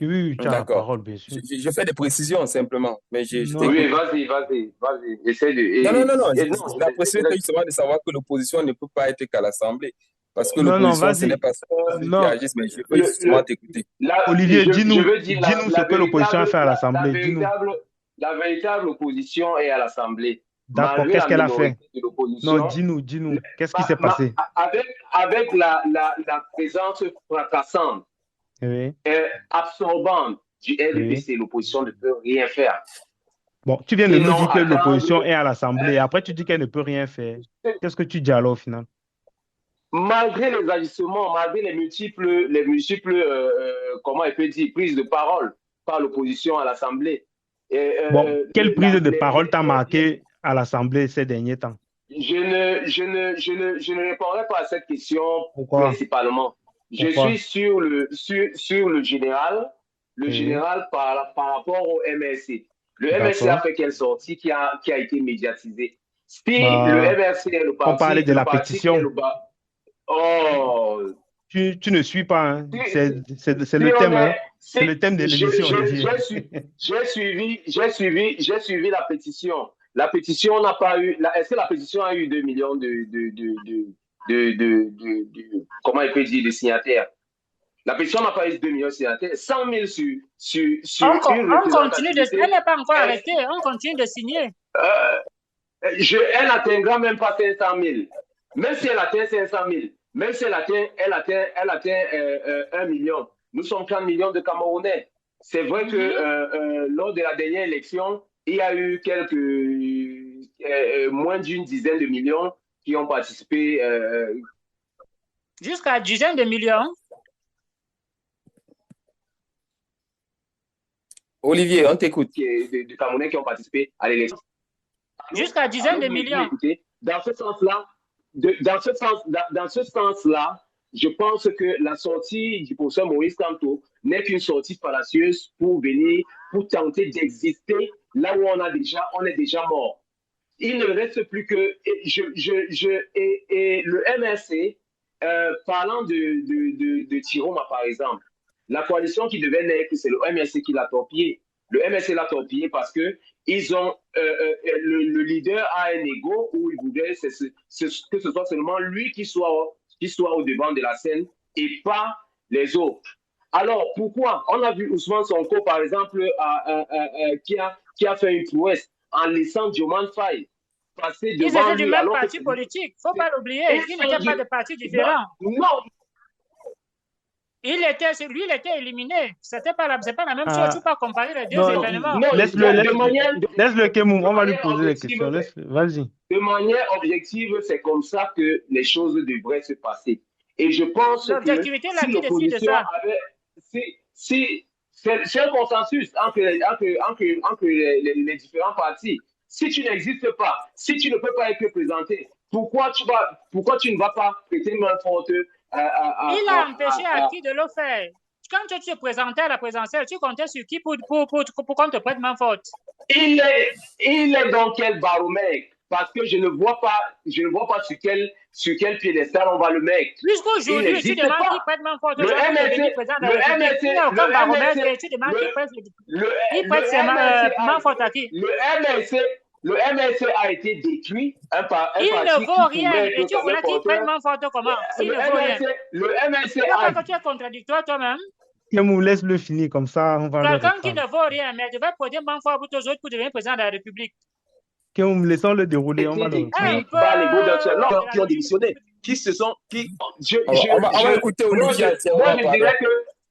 Oui, oui, tu as la d'accord. parole, bien sûr. Je fais des précisions simplement, mais je Non, Oui, t'écoute. vas-y. Essaie de. Non, non, non, non. Non, J'ai l'impression justement de savoir que l'opposition ne peut pas être qu'à l'Assemblée. Parce que non, l'opposition, ce n'est vas-y. pas seulement ceux qui Non, agissent, mais je veux le, justement le, t'écouter. là, Olivier, je veux dire dis-nous ce que l'opposition a fait à la l'Assemblée. Dis-nous. véritable opposition est à l'Assemblée. D'accord, malgré qu'est-ce la qu'elle a fait? minorité de Non, l'opposition, dis-nous, qu'est-ce qui s'est passé? avec la présence fracassante Oui, et absorbante du oui. RDPC, l'opposition ne peut rien faire. Bon, tu viens de Ils nous n'ont dire que à l'opposition attendre, est à l'Assemblée. Après, tu dis qu'elle ne peut rien faire. Qu'est-ce que tu dis alors au final? malgré les agissements, malgré les multiples comment il peut dire, prises de parole par l'opposition à l'Assemblée. Bon, quelle prise de parole t'a marqué à l'Assemblée ces derniers temps? Je ne répondrai pas à cette question Pourquoi? principalement. Je Pourquoi? suis sur le Oui, général par rapport au MRC. Le MRC a d'accord. fait quelle sortie qui a été médiatisée. Si le Bah, MRC est on parlait de le la parti qui est pétition. le bas, oh, Tu ne suis pas, hein. si, C'est si le on thème, est, hein. si, C'est le thème de l'émission, Olivier. j'ai suivi la pétition. La pétition n'a pas eu, est-ce que la pétition a eu 2 millions comment il peut dire, de signataires? La pétition n'a pas eu 2 millions de signataires. 100 000 sur une On continue de, représentativité. elle n'est pas encore arrêtée, on continue de signer. Elle n'atteindra même pas 500 000. Même si elle atteint 500 000, même si elle atteint 1 million. Nous sommes 30 millions de Camerounais. C'est vrai que lors de la dernière élection, il y a eu moins d'une dizaine de millions qui ont participé. Jusqu'à dizaines de millions. Olivier, on t'écoute. De Camerounais qui ont participé à l'élection. Jusqu'à dizaines de millions. Écoutez, dans ce sens-là, je pense que la sortie du professeur Maurice Kamto n'est qu'une sortie fallacieuse pour tenter d'exister là où on est déjà mort. Il ne reste plus que le MRC, parlant de Tiroma par exemple, la coalition qui devait naître, c'est le MRC qui l'a torpillé. Le MRC l'a torpillé parce que le leader a un ego où il voudrait que ce soit seulement lui qui soit au devant de la scène et pas les autres. Alors, pourquoi? On a vu Ousmane Sonko, par exemple, qui a fait une prouesse en laissant Diomaye Faye passer devant lui. Ils étaient du même parti politique, il ne faut pas l'oublier. Ils n'étaient pas de partis différents. Non. Lui, il était éliminé. C'est pas la même chose. Tu ne peux pas comparer les deux événements. Non, Laisse-le, Kemoum, on va lui poser les questions. Vas-y. De manière objective, c'est comme ça que les choses devraient se passer. Et je pense que si l'opposition avait... c'est un consensus entre les différents partis. Si tu n'existes pas, si tu ne peux pas être présenté, pourquoi tu ne vas pas prêter main forte il a empêché à qui de le faire? Quand tu te présentais à la présidentielle, tu comptais sur qui pour qu'on te prête main forte? Il est dans quel baromètre? Parce que je ne vois pas sur quel piédestal on va le mettre. Jusqu'aujourd'hui, tu demandes qui prête main forte. Le MRC a été détruit. Il ne vaut rien. Et tu voulais qu'il prenne main forte comment? Il ne vaut rien. Le MRC a... Tu es contradictoire toi-même. Laisse-le finir comme ça. Quelqu'un qui ne vaut rien, mais devait prendre main forte pour tous autres pour devenir président de la République. Laissons-le dérouler. On va qui ont démissionné. Qui se sont... On va écouter Olivier.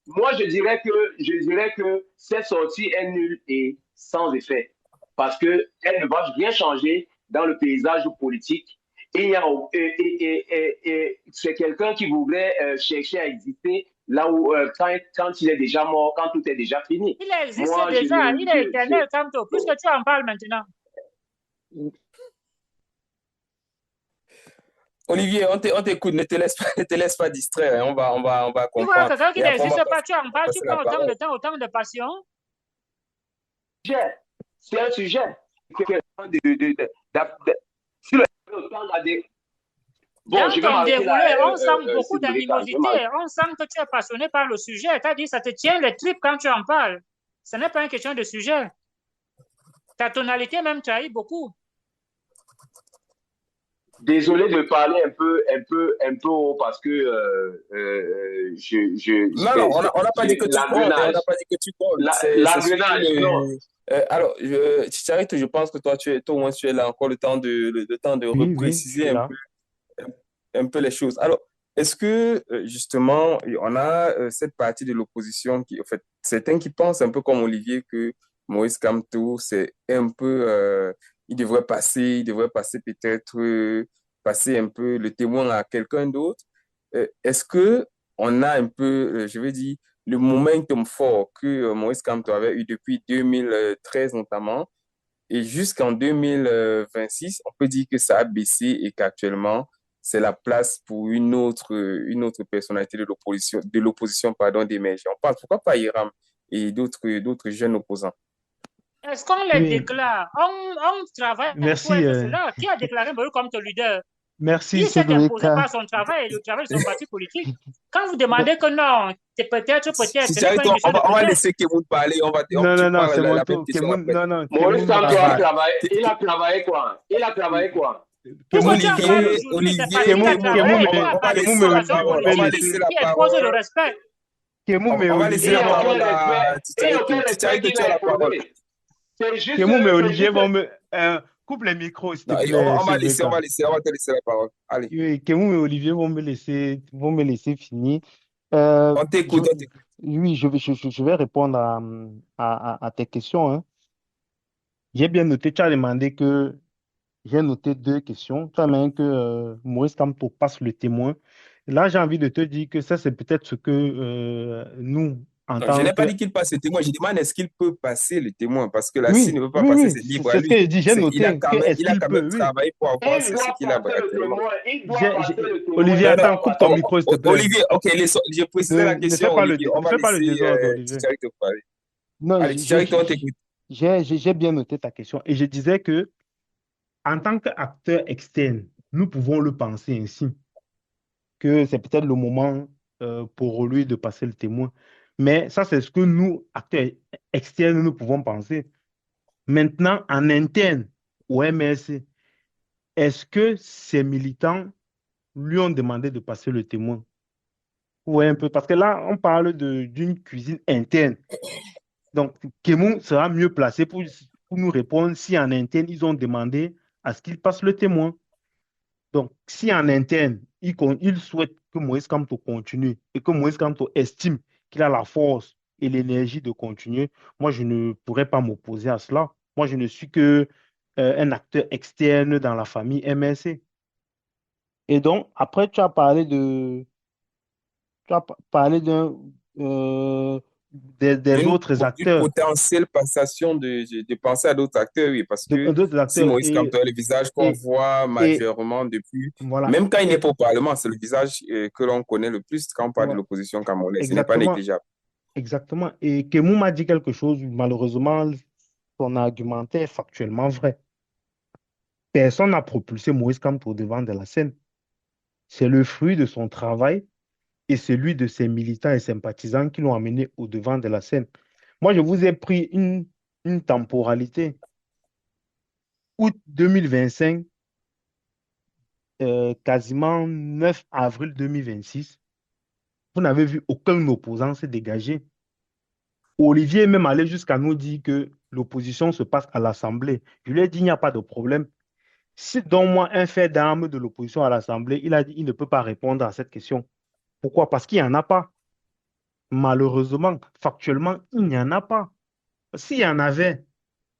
Moi, je dirais que cette sortie est nulle et sans effet. Parce qu'elle ne va rien changer dans le paysage politique. Et c'est quelqu'un qui voudrait chercher à exister là où, quand il est déjà mort, quand tout est déjà fini. Il existe déjà, il est éternel, Kamto, puisque tu en parles maintenant. Olivier, on t'écoute, ne te laisse pas distraire, on va comprendre. Tu vois, quelqu'un qui n'existe pas, tu en parles, tu prends autant de temps, autant de passion. C'est un sujet. Dans ton déroulé, on sent beaucoup d'animosité, on sent que tu es passionné par le sujet. Tu as dit ça te tient les tripes quand tu en parles. Ce n'est pas une question de sujet. Ta tonalité même trahit beaucoup. Désolé de parler un peu haut parce que Non, on n'a pas dit que tu comptes. On n'a pas dit que tu comptes. L'engrenage, non. Tcharito, je pense que toi au moins, tu es là encore le temps de Oui, oui, je repréciser suis là. un peu les choses. Alors, est-ce que justement, on a cette partie de l'opposition qui, en fait, certains qui pensent un peu comme Olivier que Moïse Kamto, c'est un peu, il devrait passer peut-être, passer un peu le témoin à quelqu'un d'autre. Est-ce que on a un peu, je veux dire, le momentum fort que Moïse Kamto avait eu depuis 2013 notamment, et jusqu'en 2026, on peut dire que ça a baissé et qu'actuellement, c'est la place pour une autre personnalité de l'opposition, pardon, d'émerger. On parle, pourquoi pas Hiram et d'autres jeunes opposants? Est-ce qu'on les Oui, déclare? On travaille pour merci, être cela. Qui a déclaré Bayrou comme ton leader? merci Il s'est imposé Sedweka. par son travail et le travail de son parti politique. Quand vous demandez que non, c'est peut-être, Si ce tu n'est pas arrêtes, une question de on va peut-être. laisser Kemoun parler, Non, tu non, non, parles c'est mon la même tour. question Kemoun, après. non, non, Maurice Kemoun va Kamto a Ok. parler. travaillé. K- Il a K- travaillé quoi? Il a travaillé quoi? Tout ce que Kemoun, tu en parles Kemoun, aujourd'hui, c'est parce qu'il a Kemoun, travaillé et qu'il mais, a On va parlé Kemoun, d'une laisser mais la formation Olivier parole, va me on va politique laisser laisser. la qui impose le parole, respect. Kemoun, mais on va Il laisser Olivier n'y la a va. aucun parole respect. à Il n'y a aucun Ticharito. respect Ticharito, qu'il tu as a la parole. imposé. C'est juste, Kemoun et c'est Olivier juste. vont me. Coupe les micros, s'il te Non, et plaît, on Sedweka. va laisser, on va te laisser la parole. Allez, Oui, Kemoun et Olivier vont me laisser finir. Euh, on je, t'écoute, on t'écoute. oui, je vais répondre à tes questions, hein. J'ai bien noté, tu as demandé que j'ai noté deux questions. Tu as demandé que Maurice Kamto passe le témoin. Là, j'ai envie de te dire que ça, c'est peut-être ce que nous, en Non, je tant n'ai pas que... dit qu'il passe le témoin, je demande est-ce qu'il peut passer le témoin, parce que là, s'il Oui, ne peut pas oui, passer, oui, c'est c'est libre à c'est ce lui. que j'ai dit. J'ai noté que est-ce Il a qu'il quand même peut, oui. travaillé pour avoir Il ce doit qu'il a passer le actuellement. témoin. Il doit passer le témoin. Olivier, Il Non, non, attends, doit coupe ton passer. micro, s'il te plaît. Olivier, ok, j'ai précisé la Ne fais question, pas Olivier. On va ne fais pas le laisser désordre, Olivier. Ticharito parler. Non, Allez, Ticharito, on t'écoute. j'ai bien noté ta question et je disais que en tant qu'acteur externe, nous pouvons le penser ainsi, que c'est peut-être le moment pour lui de passer le témoin. Mais ça, c'est ce que nous, acteurs externes, nous pouvons penser. Maintenant, en interne, au MSC, est-ce que ces militants lui ont demandé de passer le témoin? Oui, un peu, parce que là, on parle d'une cuisine interne. Donc, Kémou sera mieux placé pour nous répondre si en interne, ils ont demandé à ce qu'il passe le témoin. Donc, si en interne, il souhaite que Moïse Kamto continue et que Moïse Kamto estime qu'il a la force et l'énergie de continuer, moi, je ne pourrais pas m'opposer à cela. Moi, je ne suis que un acteur externe dans la famille MSC. Et donc, après, tu as parlé euh, des autres D'une acteurs, potentielle passation de penser à d'autres acteurs, oui, parce que d'autres si acteurs Maurice Kamto est le visage qu'on et, voit et majeurement depuis, voilà. même quand il n'est Et, pas au Parlement, c'est le visage que l'on connaît le plus quand on parle de voilà. l'opposition camerounaise. Ce n'est pas Exactement. négligeable. Exactement. Et Kemou m'a dit quelque chose, malheureusement, son argumentaire est factuellement vrai. Personne n'a propulsé Maurice Kamto au devant de la scène. C'est le fruit de son travail et celui de ses militants et sympathisants qui l'ont amené au devant de la scène. Moi, je vous ai pris une temporalité. Août 2025, quasiment 9 avril 2026, vous n'avez vu aucun opposant se dégager. Olivier est même allé jusqu'à nous dire que l'opposition se passe à l'Assemblée. Je lui ai dit, il n'y a pas de problème. Si donne-moi un fait d'armes de l'opposition à l'Assemblée, il a dit, il ne peut pas répondre à cette question. Pourquoi? Parce qu'il n'y en a pas. Malheureusement, factuellement, il n'y en a pas. S'il y en avait,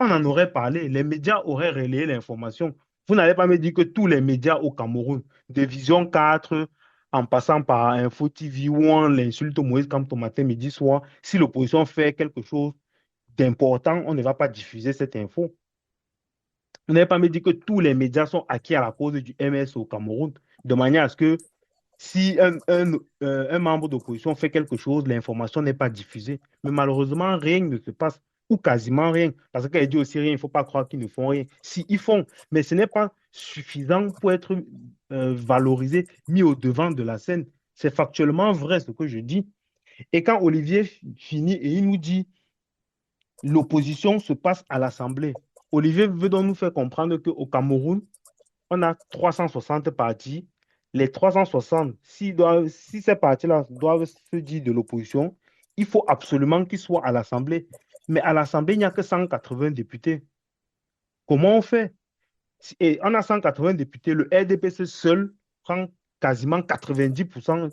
on en aurait parlé. Les médias auraient relayé l'information. Vous n'allez pas me dire que tous les médias au Cameroun, de Vision 4, en passant par Info TV, où on l'insulte au Moïse Kamto matin, midi, soir, si l'opposition fait quelque chose d'important, on ne va pas diffuser cette info. Vous n'allez pas me dire que tous les médias sont acquis à la cause du MS au Cameroun, de manière à ce que si un membre d'opposition fait quelque chose, l'information n'est pas diffusée. Mais malheureusement, rien ne se passe, ou quasiment rien. Parce qu'elle dit aussi rien, il ne faut pas croire qu'ils ne font rien. Si, ils font, mais ce n'est pas suffisant pour être valorisé, mis au devant de la scène. C'est factuellement vrai ce que je dis. Et quand Olivier finit et il nous dit l'opposition se passe à l'Assemblée, Olivier veut donc nous faire comprendre qu'au Cameroun, on a 360 partis. Les 360, si ces partis-là doivent se dire de l'opposition, il faut absolument qu'ils soient à l'Assemblée. Mais à l'Assemblée, il n'y a que 180 députés. Comment on fait? Et on a 180 députés, le RDPC seul prend quasiment 90%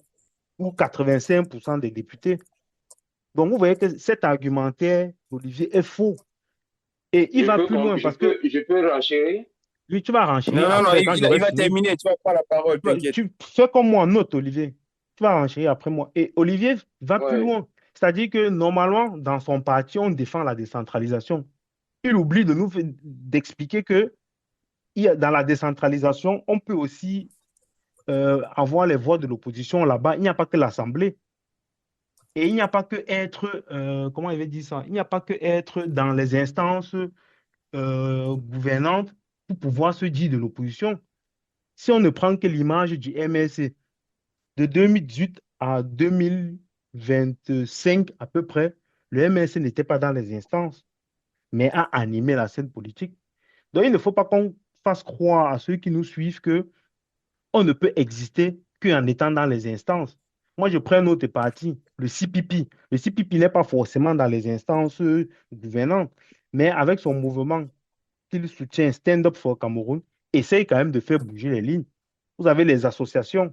ou 85% des députés. Donc, vous voyez que cet argumentaire d'Olivier est faux. Et il va plus loin parce que je peux renchérir. lui, tu vas Non, renchérir non, non, après quand j'aurai il va fini. terminer. Tu vas prendre la parole, t'inquiète. Tu fais comme moi, note, Olivier. Tu vas renchérir après moi. Et Olivier va plus Ouais. loin. C'est-à-dire que normalement, dans son parti, on défend la décentralisation. Il oublie d'expliquer que dans la décentralisation, on peut aussi avoir les voix de l'opposition là-bas. Il n'y a pas que l'Assemblée. Et il n'y a pas que être, comment il veut dire ça? Il n'y a pas que être dans les instances gouvernantes pour pouvoir se dire de l'opposition. Si on ne prend que l'image du MLC de 2018 à 2025 à peu près, le MLC n'était pas dans les instances, mais a animé la scène politique. Donc il ne faut pas qu'on fasse croire à ceux qui nous suivent que on ne peut exister qu'en étant dans les instances. Moi, je prends un autre parti, le CPP. Le CPP n'est pas forcément dans les instances gouvernantes, mais avec son mouvement qu'il soutient, Stand Up for Cameroun, essaye quand même de faire bouger les lignes. Vous avez les associations.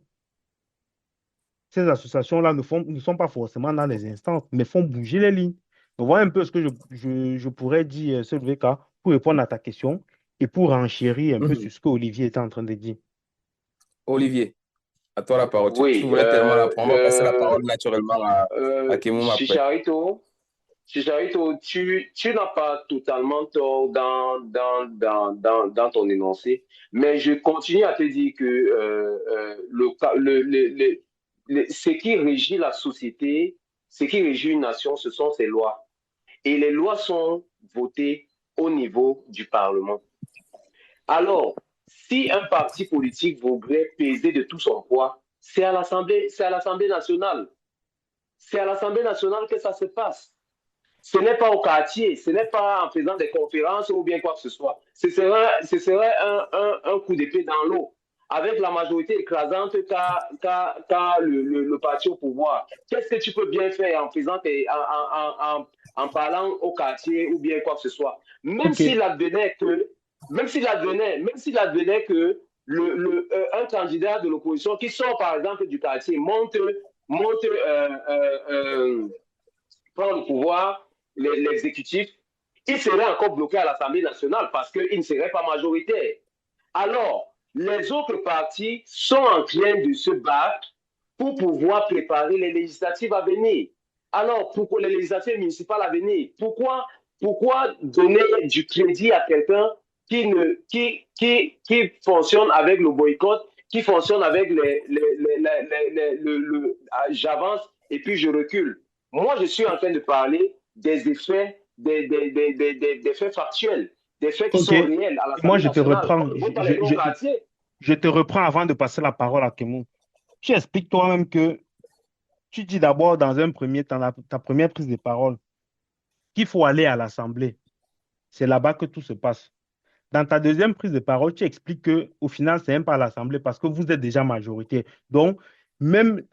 Ces associations-là ne sont pas forcément dans les instances, mais font bouger les lignes. Donc, voilà un peu ce que je pourrais dire, Sylveka, pour répondre à ta question et pour enchérir un peu Mhm. sur ce que Olivier était en train de dire. Olivier, à toi la parole. Tu Oui. voulais tellement la prendre. On va passer la parole naturellement à Kemoum après. Chicharito, tu n'as pas totalement tort dans ton énoncé, mais je continue à te dire que ce qui régit la société, ce qui régit une nation, ce sont ses lois. Et les lois sont votées au niveau du Parlement. Alors, si un parti politique voudrait peser de tout son poids, c'est à l'Assemblée nationale. C'est à l'Assemblée nationale que ça se passe. Ce n'est pas au quartier, ce n'est pas en faisant des conférences ou bien quoi que ce soit. Ce serait un coup d'épée dans l'eau. Avec la majorité écrasante qu'a le parti au pouvoir. Qu'est-ce que tu peux bien faire en faisant en parlant au quartier ou bien quoi que ce soit? Même s'il advenait que un candidat de l'opposition qui sort par exemple du quartier prend le pouvoir, l'exécutif, il serait encore bloqué à l'Assemblée nationale parce qu'il ne serait pas majoritaire. Alors, les autres partis sont en train de se battre pour pouvoir préparer les législatives à venir. Alors, pourquoi les législatives municipales à venir? Pourquoi donner du crédit à quelqu'un qui fonctionne avec le boycott, qui fonctionne avec j'avance et puis je recule? Moi, je suis en train de parler des effets, des faits factuels, des faits qui sont réels à l'Assemblée nationale. Je te reprends avant de passer la parole à Kemou. Tu expliques toi-même que tu dis d'abord dans un premier temps, ta première prise de parole, qu'il faut aller à l'Assemblée. C'est là-bas que tout se passe. Dans ta deuxième prise de parole, tu expliques qu'au final, ce n'est même pas à l'Assemblée parce que vous êtes déjà majoritaire. Donc, même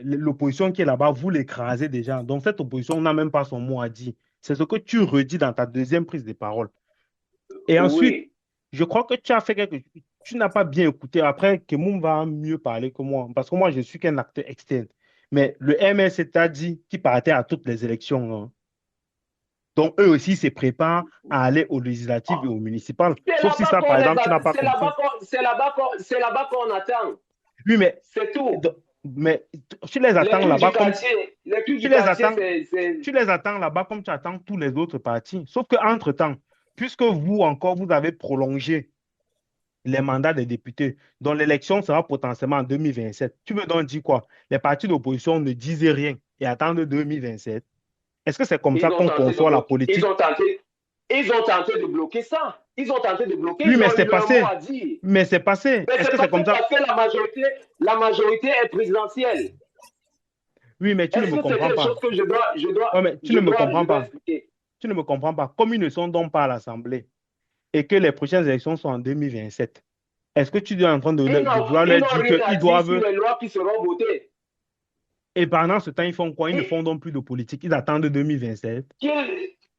l'opposition qui est là-bas, vous l'écrasez déjà. Donc, cette opposition n'a même pas son mot à dire. C'est ce que tu redis dans ta deuxième prise de parole. Et ensuite, je crois que tu as fait quelque chose. Tu n'as pas bien écouté. Après, Kemoun va mieux parler que moi. Parce que moi, je suis qu'un acteur externe. Mais le MSC t'a dit qu'il partait à toutes les élections. Hein. Donc, eux aussi se préparent à aller aux législatives et aux municipales. Sauf si ça, par exemple, tu n'as pas compris. C'est là-bas qu'on attend. Oui, mais c'est tout. Mais tu les attends là-bas comme tu les attends là-bas comme tu attends tous les autres partis. Sauf qu'entre-temps, puisque vous encore, vous avez prolongé les mandats des députés, dont l'élection sera potentiellement en 2027, tu veux donc dire quoi? Les partis d'opposition ne disaient rien et attendent 2027. Est-ce que c'est comme ça qu'on conçoit la politique? Ils ont tenté de bloquer ça. Ils ont tenté de bloquer. Oui, mais c'est passé. Mais c'est passé. Est-ce que c'est comme ça? Parce que la majorité est présidentielle. Oui, mais tu ne me comprends pas. Tu ne me comprends pas. Tu ne me comprends pas. Comme ils ne sont donc pas à l'Assemblée et que les prochaines élections sont en 2027, est-ce que tu es en train de vouloir leur dire qu'ils doivent... les lois qui seront votées. Et pendant ce temps, ils font quoi? Ils ne font donc plus de politique. Ils attendent 2027.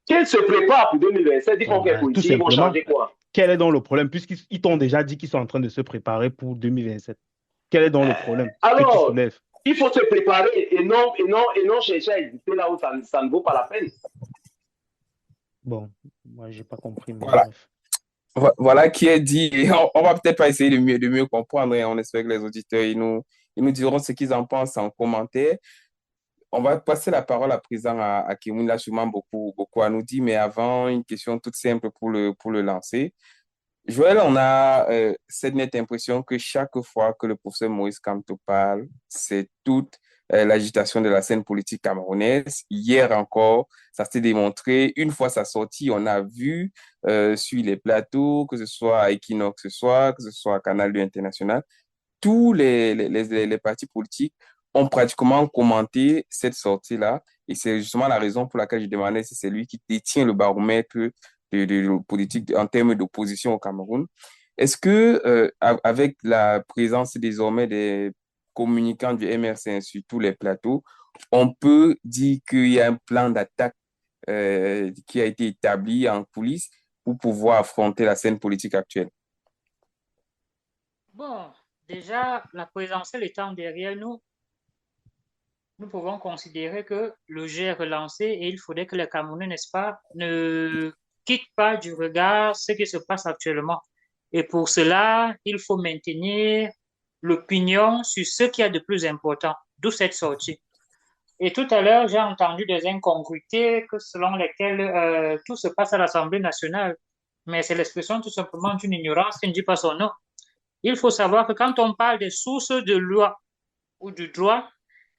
Qu'ils se préparent pour 2027, ils font quelle Tout politique, ils vont simplement. changer quoi? Quel est donc le problème? Puisqu'ils t'ont déjà dit qu'ils sont en train de se préparer pour 2027. Quel est donc le problème que tu Alors, soulèves? il faut se préparer et non chercher à exister là où ça ne vaut pas la peine. Bon, moi, j'ai pas compris, mais Voilà. bref. Voilà qui est dit. Et on va peut-être pas essayer de mieux comprendre, et on espère que les auditeurs ils nous diront ce qu'ils en pensent en commentaire. On va passer la parole à présent à Kimoun. Il a sûrement beaucoup à nous dire, mais avant, une question toute simple pour le lancer. Joël, on a cette nette impression que chaque fois que le professeur Maurice Kamto parle, c'est toute l'agitation de la scène politique camerounaise. Hier encore, ça s'est démontré. Une fois sa sortie, on a vu sur les plateaux, que ce soit à Equinox ce soir, que ce soit à Canal 2 International, tous les partis politiques ont pratiquement commenté cette sortie-là. Et c'est justement la raison pour laquelle je demandais si c'est lui qui détient le baromètre de politique en termes d'opposition au Cameroun. Est-ce que, avec la présence désormais des communicants du MRC sur tous les plateaux, on peut dire qu'il y a un plan d'attaque qui a été établi en coulisses pour pouvoir affronter la scène politique actuelle? Bon, déjà, la présidentielle étant derrière nous, nous pouvons considérer que le jeu est relancé et il faudrait que les Camerounais, n'est-ce pas, ne quittent pas du regard ce qui se passe actuellement. Et pour cela, il faut maintenir l'opinion sur ce qu'il y a de plus important, d'où cette sortie. Et tout à l'heure, j'ai entendu des incongruités selon lesquelles tout se passe à l'Assemblée nationale. Mais c'est l'expression tout simplement d'une ignorance qui ne dit pas son nom. Il faut savoir que quand on parle des sources de loi ou du droit,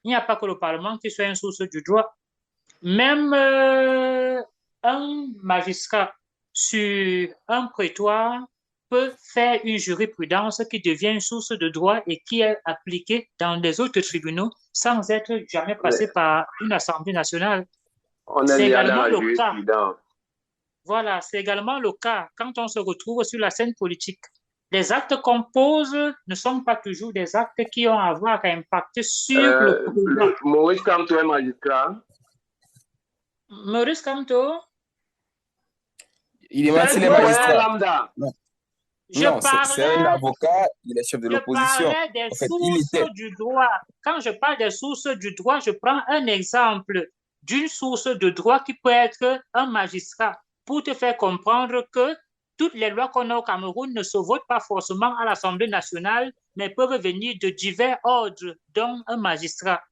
il n'y a pas que le Parlement qui soit une source du droit. Même un magistrat sur un prétoire peut faire une jurisprudence qui devient une source de droit et qui est appliquée dans les autres tribunaux sans être jamais passé par une Assemblée nationale. On C'est est là dans également la le cas. jurisprudence. Voilà, c'est également le cas quand on se retrouve sur la scène politique. Les actes qu'on pose ne sont pas toujours des actes qui ont à avoir à impacter sur le pouvoir. Maurice Kamto est magistrat. Maurice Kamto, Il est C'est les un magistrats. lambda. Non, je non, c'est un parlais, avocat, il est chef de je l'opposition. parlais des En fait, il sources était. du droit. Quand je parle des sources du droit, je prends un exemple d'une source de droit qui peut être un magistrat pour te faire comprendre que toutes les lois qu'on a au Cameroun ne se votent pas forcément à l'Assemblée nationale, mais peuvent venir de divers ordres, dont un magistrat.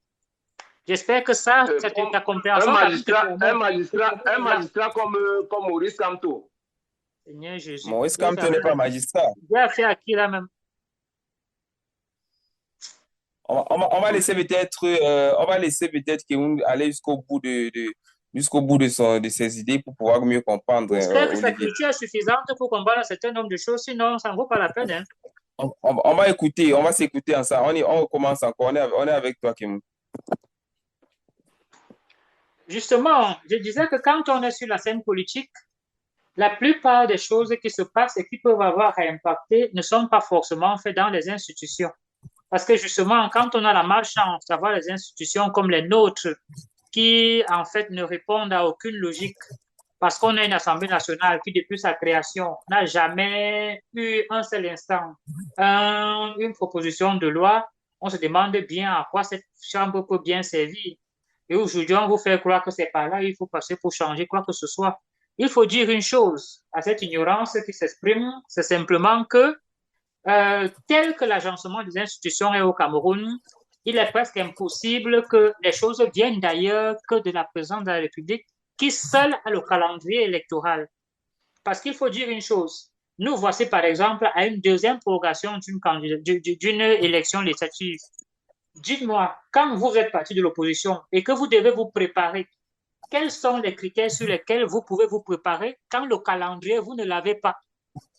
J'espère que ça, c'est ta compréhension. Un magistrat comme Maurice Kamto. Seigneur Jésus. Maurice Kamto n'est pas magistrat. J'ai affaire à qui là même? On va laisser peut-être Kimoun aller jusqu'au bout de ses idées pour pouvoir mieux comprendre, J'espère que sa Olivier. culture est suffisante pour comprendre un certain nombre de choses, sinon ça ne vaut pas la peine. Hein. On va écouter, on va s'écouter ensemble. On commence encore. On est avec toi, Kimoun. Justement, je disais que quand on est sur la scène politique, la plupart des choses qui se passent et qui peuvent avoir à impacter ne sont pas forcément faites dans les institutions. Parce que justement, quand on a la malchance d'avoir les institutions comme les nôtres, qui en fait ne répondent à aucune logique, parce qu'on a une Assemblée nationale qui, depuis sa création, n'a jamais eu un seul instant une proposition de loi, on se demande bien à quoi cette Chambre peut bien servir. Et aujourd'hui, on vous fait croire que c'est par là, il faut passer pour changer quoi que ce soit. Il faut dire une chose à cette ignorance qui s'exprime, c'est simplement que tel que l'agencement des institutions est au Cameroun, il est presque impossible que les choses viennent d'ailleurs que de la présidence de la République, qui seule a le calendrier électoral. Parce qu'il faut dire une chose, nous voici par exemple à une deuxième prorogation d'une élection législative. Dites-moi, quand vous êtes parti de l'opposition et que vous devez vous préparer, quels sont les critères sur lesquels vous pouvez vous préparer quand le calendrier, vous ne l'avez pas?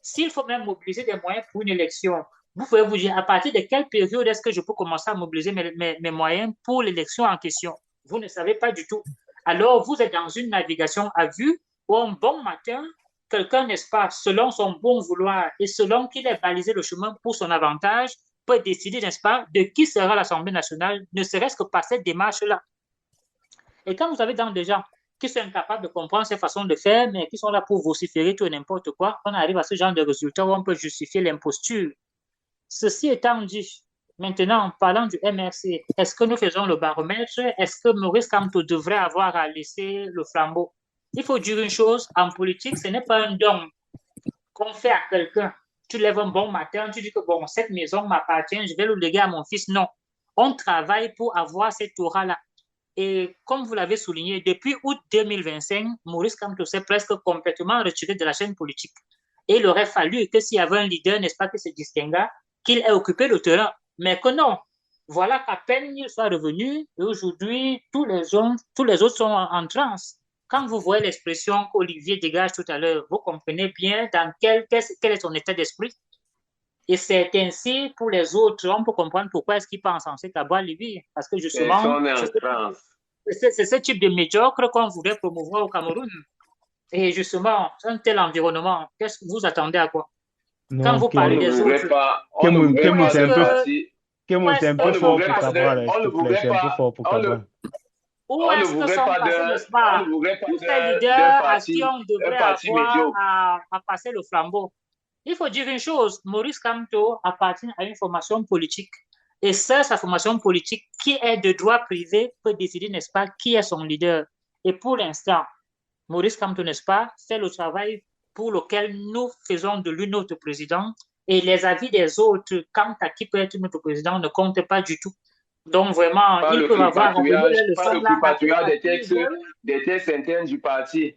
S'il faut même mobiliser des moyens pour une élection, vous pouvez vous dire à partir de quelle période est-ce que je peux commencer à mobiliser mes moyens pour l'élection en question? Vous ne savez pas du tout. Alors, vous êtes dans une navigation à vue où un bon matin, quelqu'un, n'est-ce pas, selon son bon vouloir et selon qu'il ait balisé le chemin pour son avantage, peut décider, n'est-ce pas, de qui sera l'Assemblée nationale, ne serait-ce que par cette démarche-là. Et quand vous avez dans déjà qui sont incapables de comprendre ces façons de faire, mais qui sont là pour vociférer tout et n'importe quoi, on arrive à ce genre de résultat où on peut justifier l'imposture. Ceci étant dit, maintenant, en parlant du MRC, est-ce que nous faisons le baromètre? Est-ce que Maurice Kamto devrait avoir à laisser le flambeau? Il faut dire une chose, en politique, ce n'est pas un don qu'on fait à quelqu'un. Tu lèves un bon matin, tu dis que bon, cette maison m'appartient, je vais le léguer à mon fils. Non, on travaille pour avoir cette aura-là. Et comme vous l'avez souligné, depuis août 2025, Maurice Kamto s'est presque complètement retiré de la chaîne politique. Et il aurait fallu que s'il y avait un leader, n'est-ce pas, qui se distingua, qu'il ait occupé le terrain. Mais que non. Voilà qu'à peine il soit revenu, et aujourd'hui, tous les autres sont en transe. Quand vous voyez l'expression qu'Olivier dégage tout à l'heure, vous comprenez bien dans quel est son état d'esprit. Et c'est ainsi pour les autres, on peut comprendre pourquoi est-ce qu'ils pensent en cette à Libye. Parce que justement, c'est ce type de médiocre qu'on voudrait promouvoir au Cameroun. Et justement, un tel environnement, qu'est-ce que vous attendez à quoi? Quand Non, vous parlez des autres, Kémoun, c'est un peu fort pour Cabral, on s'il ne te plaît, c'est un peu fort pour Cabral. Où est-ce que sont passés, n'est-ce pas, tous ces leaders à qui on devrait avoir à passer le flambeau? Il faut dire une chose, Maurice Kamto appartient à une formation politique. Et c'est sa formation politique qui est de droit privé peut décider, n'est-ce pas, qui est son leader. Et pour l'instant, Maurice Kamto, n'est-ce pas, fait le travail pour lequel nous faisons de lui notre président. Et les avis des autres, quant à qui peut être notre président, ne comptent pas du tout. Donc vraiment, il peut avoir pas le patrouillage des textes internes du parti.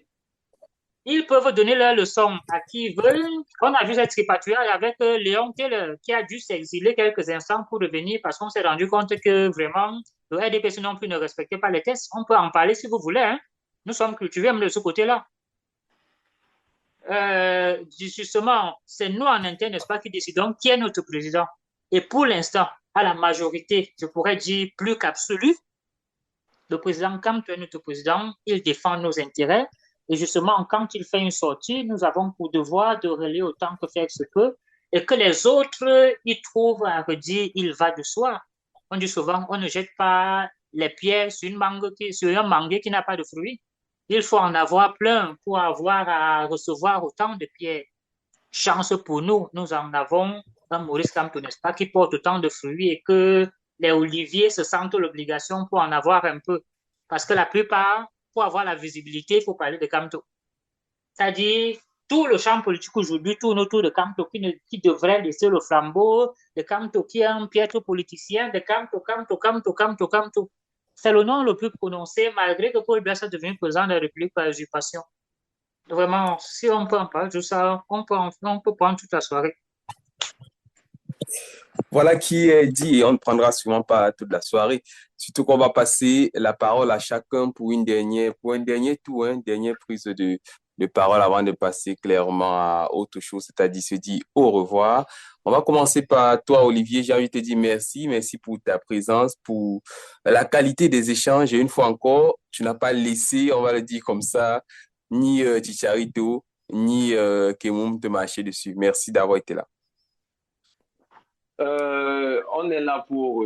Ils peuvent donner leur leçon à qui ils veulent. On a vu cette tripatouillage avec Léon Keller qui a dû s'exiler quelques instants pour revenir parce qu'on s'est rendu compte que vraiment, le RDPC non plus ne respectait pas les tests. On peut en parler si vous voulez. Hein. Nous sommes cultivés même de ce côté-là. Justement, c'est nous en interne, n'est-ce pas, qui décidons qui est notre président. Et pour l'instant, à la majorité, je pourrais dire plus qu'absolu, le président Kamto est notre président, il défend nos intérêts. Et justement, quand il fait une sortie, nous avons pour devoir de relayer autant que faire se peut. Et que les autres y trouvent à redire, il va de soi. On dit souvent, on ne jette pas les pierres sur un manguier qui n'a pas de fruits. Il faut en avoir plein pour avoir à recevoir autant de pierres. Chance pour nous, nous en avons un Maurice Kamto, n'est-ce pas, qui porte autant de fruits et que les oliviers se sentent l'obligation pour en avoir un peu. Parce que la plupart, pour avoir la visibilité, il faut parler de Kamto. C'est-à-dire, tout le champ politique aujourd'hui tourne autour de Kamto qui devrait laisser le flambeau, de Kamto qui est un piètre politicien, de Kamto. C'est le nom le plus prononcé, malgré que Paul Biya soit devenu président de la République par usurpation. Vraiment, si on peut en parler de ça, on peut prendre toute la soirée. Voilà qui est dit et on ne prendra sûrement pas toute la soirée. Surtout qu'on va passer la parole à chacun pour un dernier tour, une dernière prise de parole avant de passer clairement à autre chose, c'est-à-dire se dire au revoir. On va commencer par toi, Olivier. J'ai envie de te dire merci pour ta présence, pour la qualité des échanges. Et une fois encore, tu n'as pas laissé, on va le dire comme ça, ni Chicharito, ni Kemoun te marcher dessus. Merci d'avoir été là. On est là pour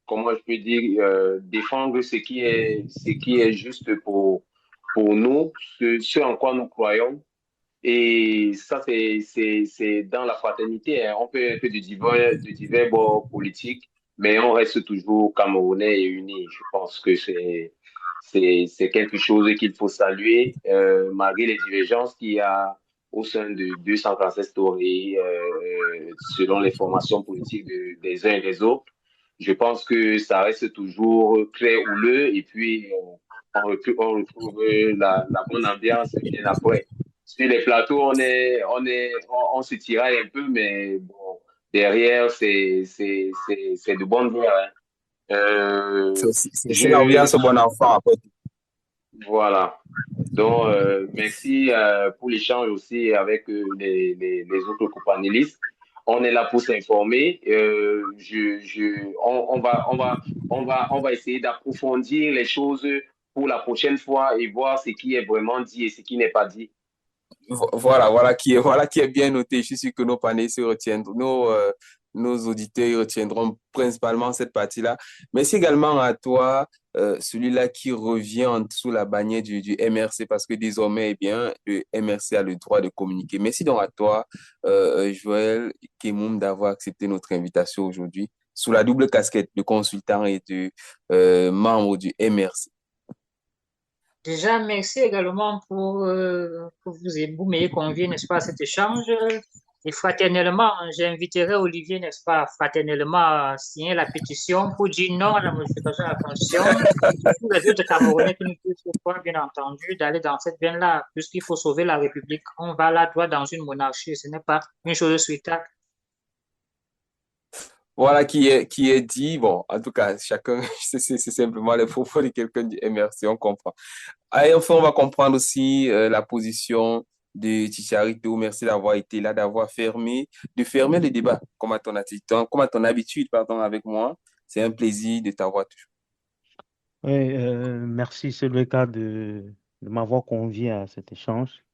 comment je peux dire, défendre ce qui est juste pour nous, ce en quoi nous croyons. Et ça, c'est dans la fraternité. Hein. On peut être de divers bords politiques, mais on reste toujours Camerounais et unis. Je pense que c'est quelque chose qu'il faut saluer, malgré les divergences qu'il y a au sein de 237 Story, selon les formations politiques des uns et des autres. Je pense que ça reste toujours très houleux et puis on retrouve la bonne ambiance bien après. Sur les plateaux, on se tiraille un peu, mais bon, derrière, c'est de bonne guerre. Hein. C'est l'ambiance bon enfant après tout. Voilà. Donc, merci pour l'échange aussi avec les autres co-panélistes. On est là pour s'informer. On va essayer d'approfondir les choses pour la prochaine fois et voir ce qui est vraiment dit et ce qui n'est pas dit. Voilà qui est bien noté. Je suis sûr que nos panélistes se retiendront, nos auditeurs ils retiendront principalement cette partie-là. Merci également à toi, celui-là qui revient sous la bannière du MRC, parce que désormais, eh bien, le MRC a le droit de communiquer. Merci donc à toi, Joël Kemoum, d'avoir accepté notre invitation aujourd'hui sous la double casquette de consultant et de membre du MRC. Déjà, merci également pour que vous m'ayez convié, n'est-ce pas, à cet échange. Et fraternellement, j'inviterai Olivier, n'est-ce pas, fraternellement à signer la pétition pour dire non à la modification de la Constitution. Tous les autres Camerounais qui nous touchent pas, bien entendu, d'aller dans cette veine-là, puisqu'il faut sauver la République. On va là, droit dans une monarchie, ce n'est pas une chose souhaitable. Voilà qui est dit. Bon, en tout cas, chacun, c'est simplement les propos de quelqu'un du MRC, on comprend. Et enfin, on va comprendre aussi la position de Chicharito. Merci d'avoir été là, de fermer le débat, comme à ton habitude, pardon, avec moi. C'est un plaisir de t'avoir toujours. Oui, merci Selweka de m'avoir convié à cet échange.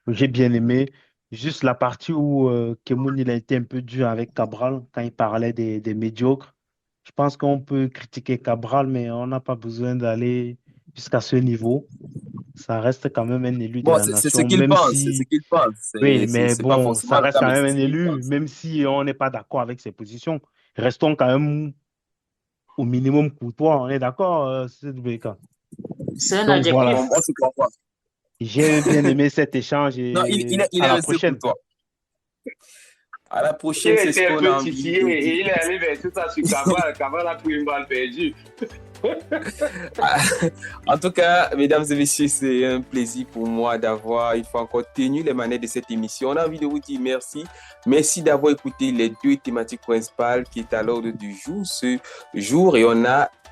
J'ai bien aimé juste la partie où Kemoun il a été un peu dur avec Cabral quand il parlait des médiocres. Je pense qu'on peut critiquer Cabral, mais on n'a pas besoin d'aller jusqu'à ce niveau. Ça reste quand même un élu de Bon, la c'est ce nation, qu'il même pense, c'est ce si, qu'il pense. oui, mais C'est pas bon, forcément ça le reste cas, quand mais même c'est un ce qu'il élu, pense. même si on n'est pas d'accord avec ses positions. Restons quand même au minimum courtois, on est d'accord, Selweka? C'est un Donc adjectif. voilà, On se comprend. j'ai bien aimé cet échange Non, et il à est la resté pour prochaine. toi. À la Il prochaine, c'est ce était un qu'on a peu envie titillé de et il est dire. allé verser ça sur Cabral. Cabral a pris une balle perdue. En tout cas, mesdames et messieurs, c'est un plaisir pour moi d'avoir, il faut encore tenu les manettes de cette émission. On a envie de vous dire merci. Merci d'avoir écouté les deux thématiques principales qui est à l'ordre du jour ce jour. Et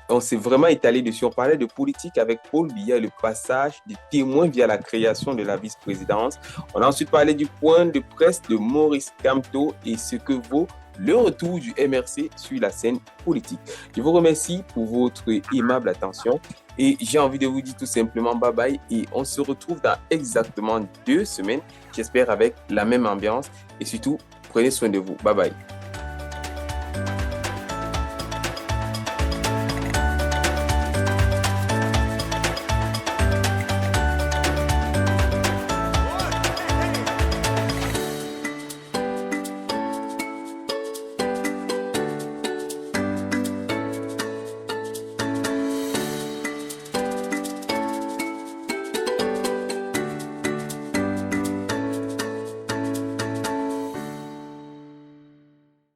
on s'est vraiment étalé dessus. On parlait de politique avec Paul Biya et le passage des témoins via la création de la vice-présidence. On a ensuite parlé du point de presse de Maurice Kamto et ce que vaut le retour du MRC sur la scène politique. Je vous remercie pour votre aimable attention et j'ai envie de vous dire tout simplement bye bye et on se retrouve dans exactement 2 semaines, j'espère avec la même ambiance et surtout, prenez soin de vous. Bye bye.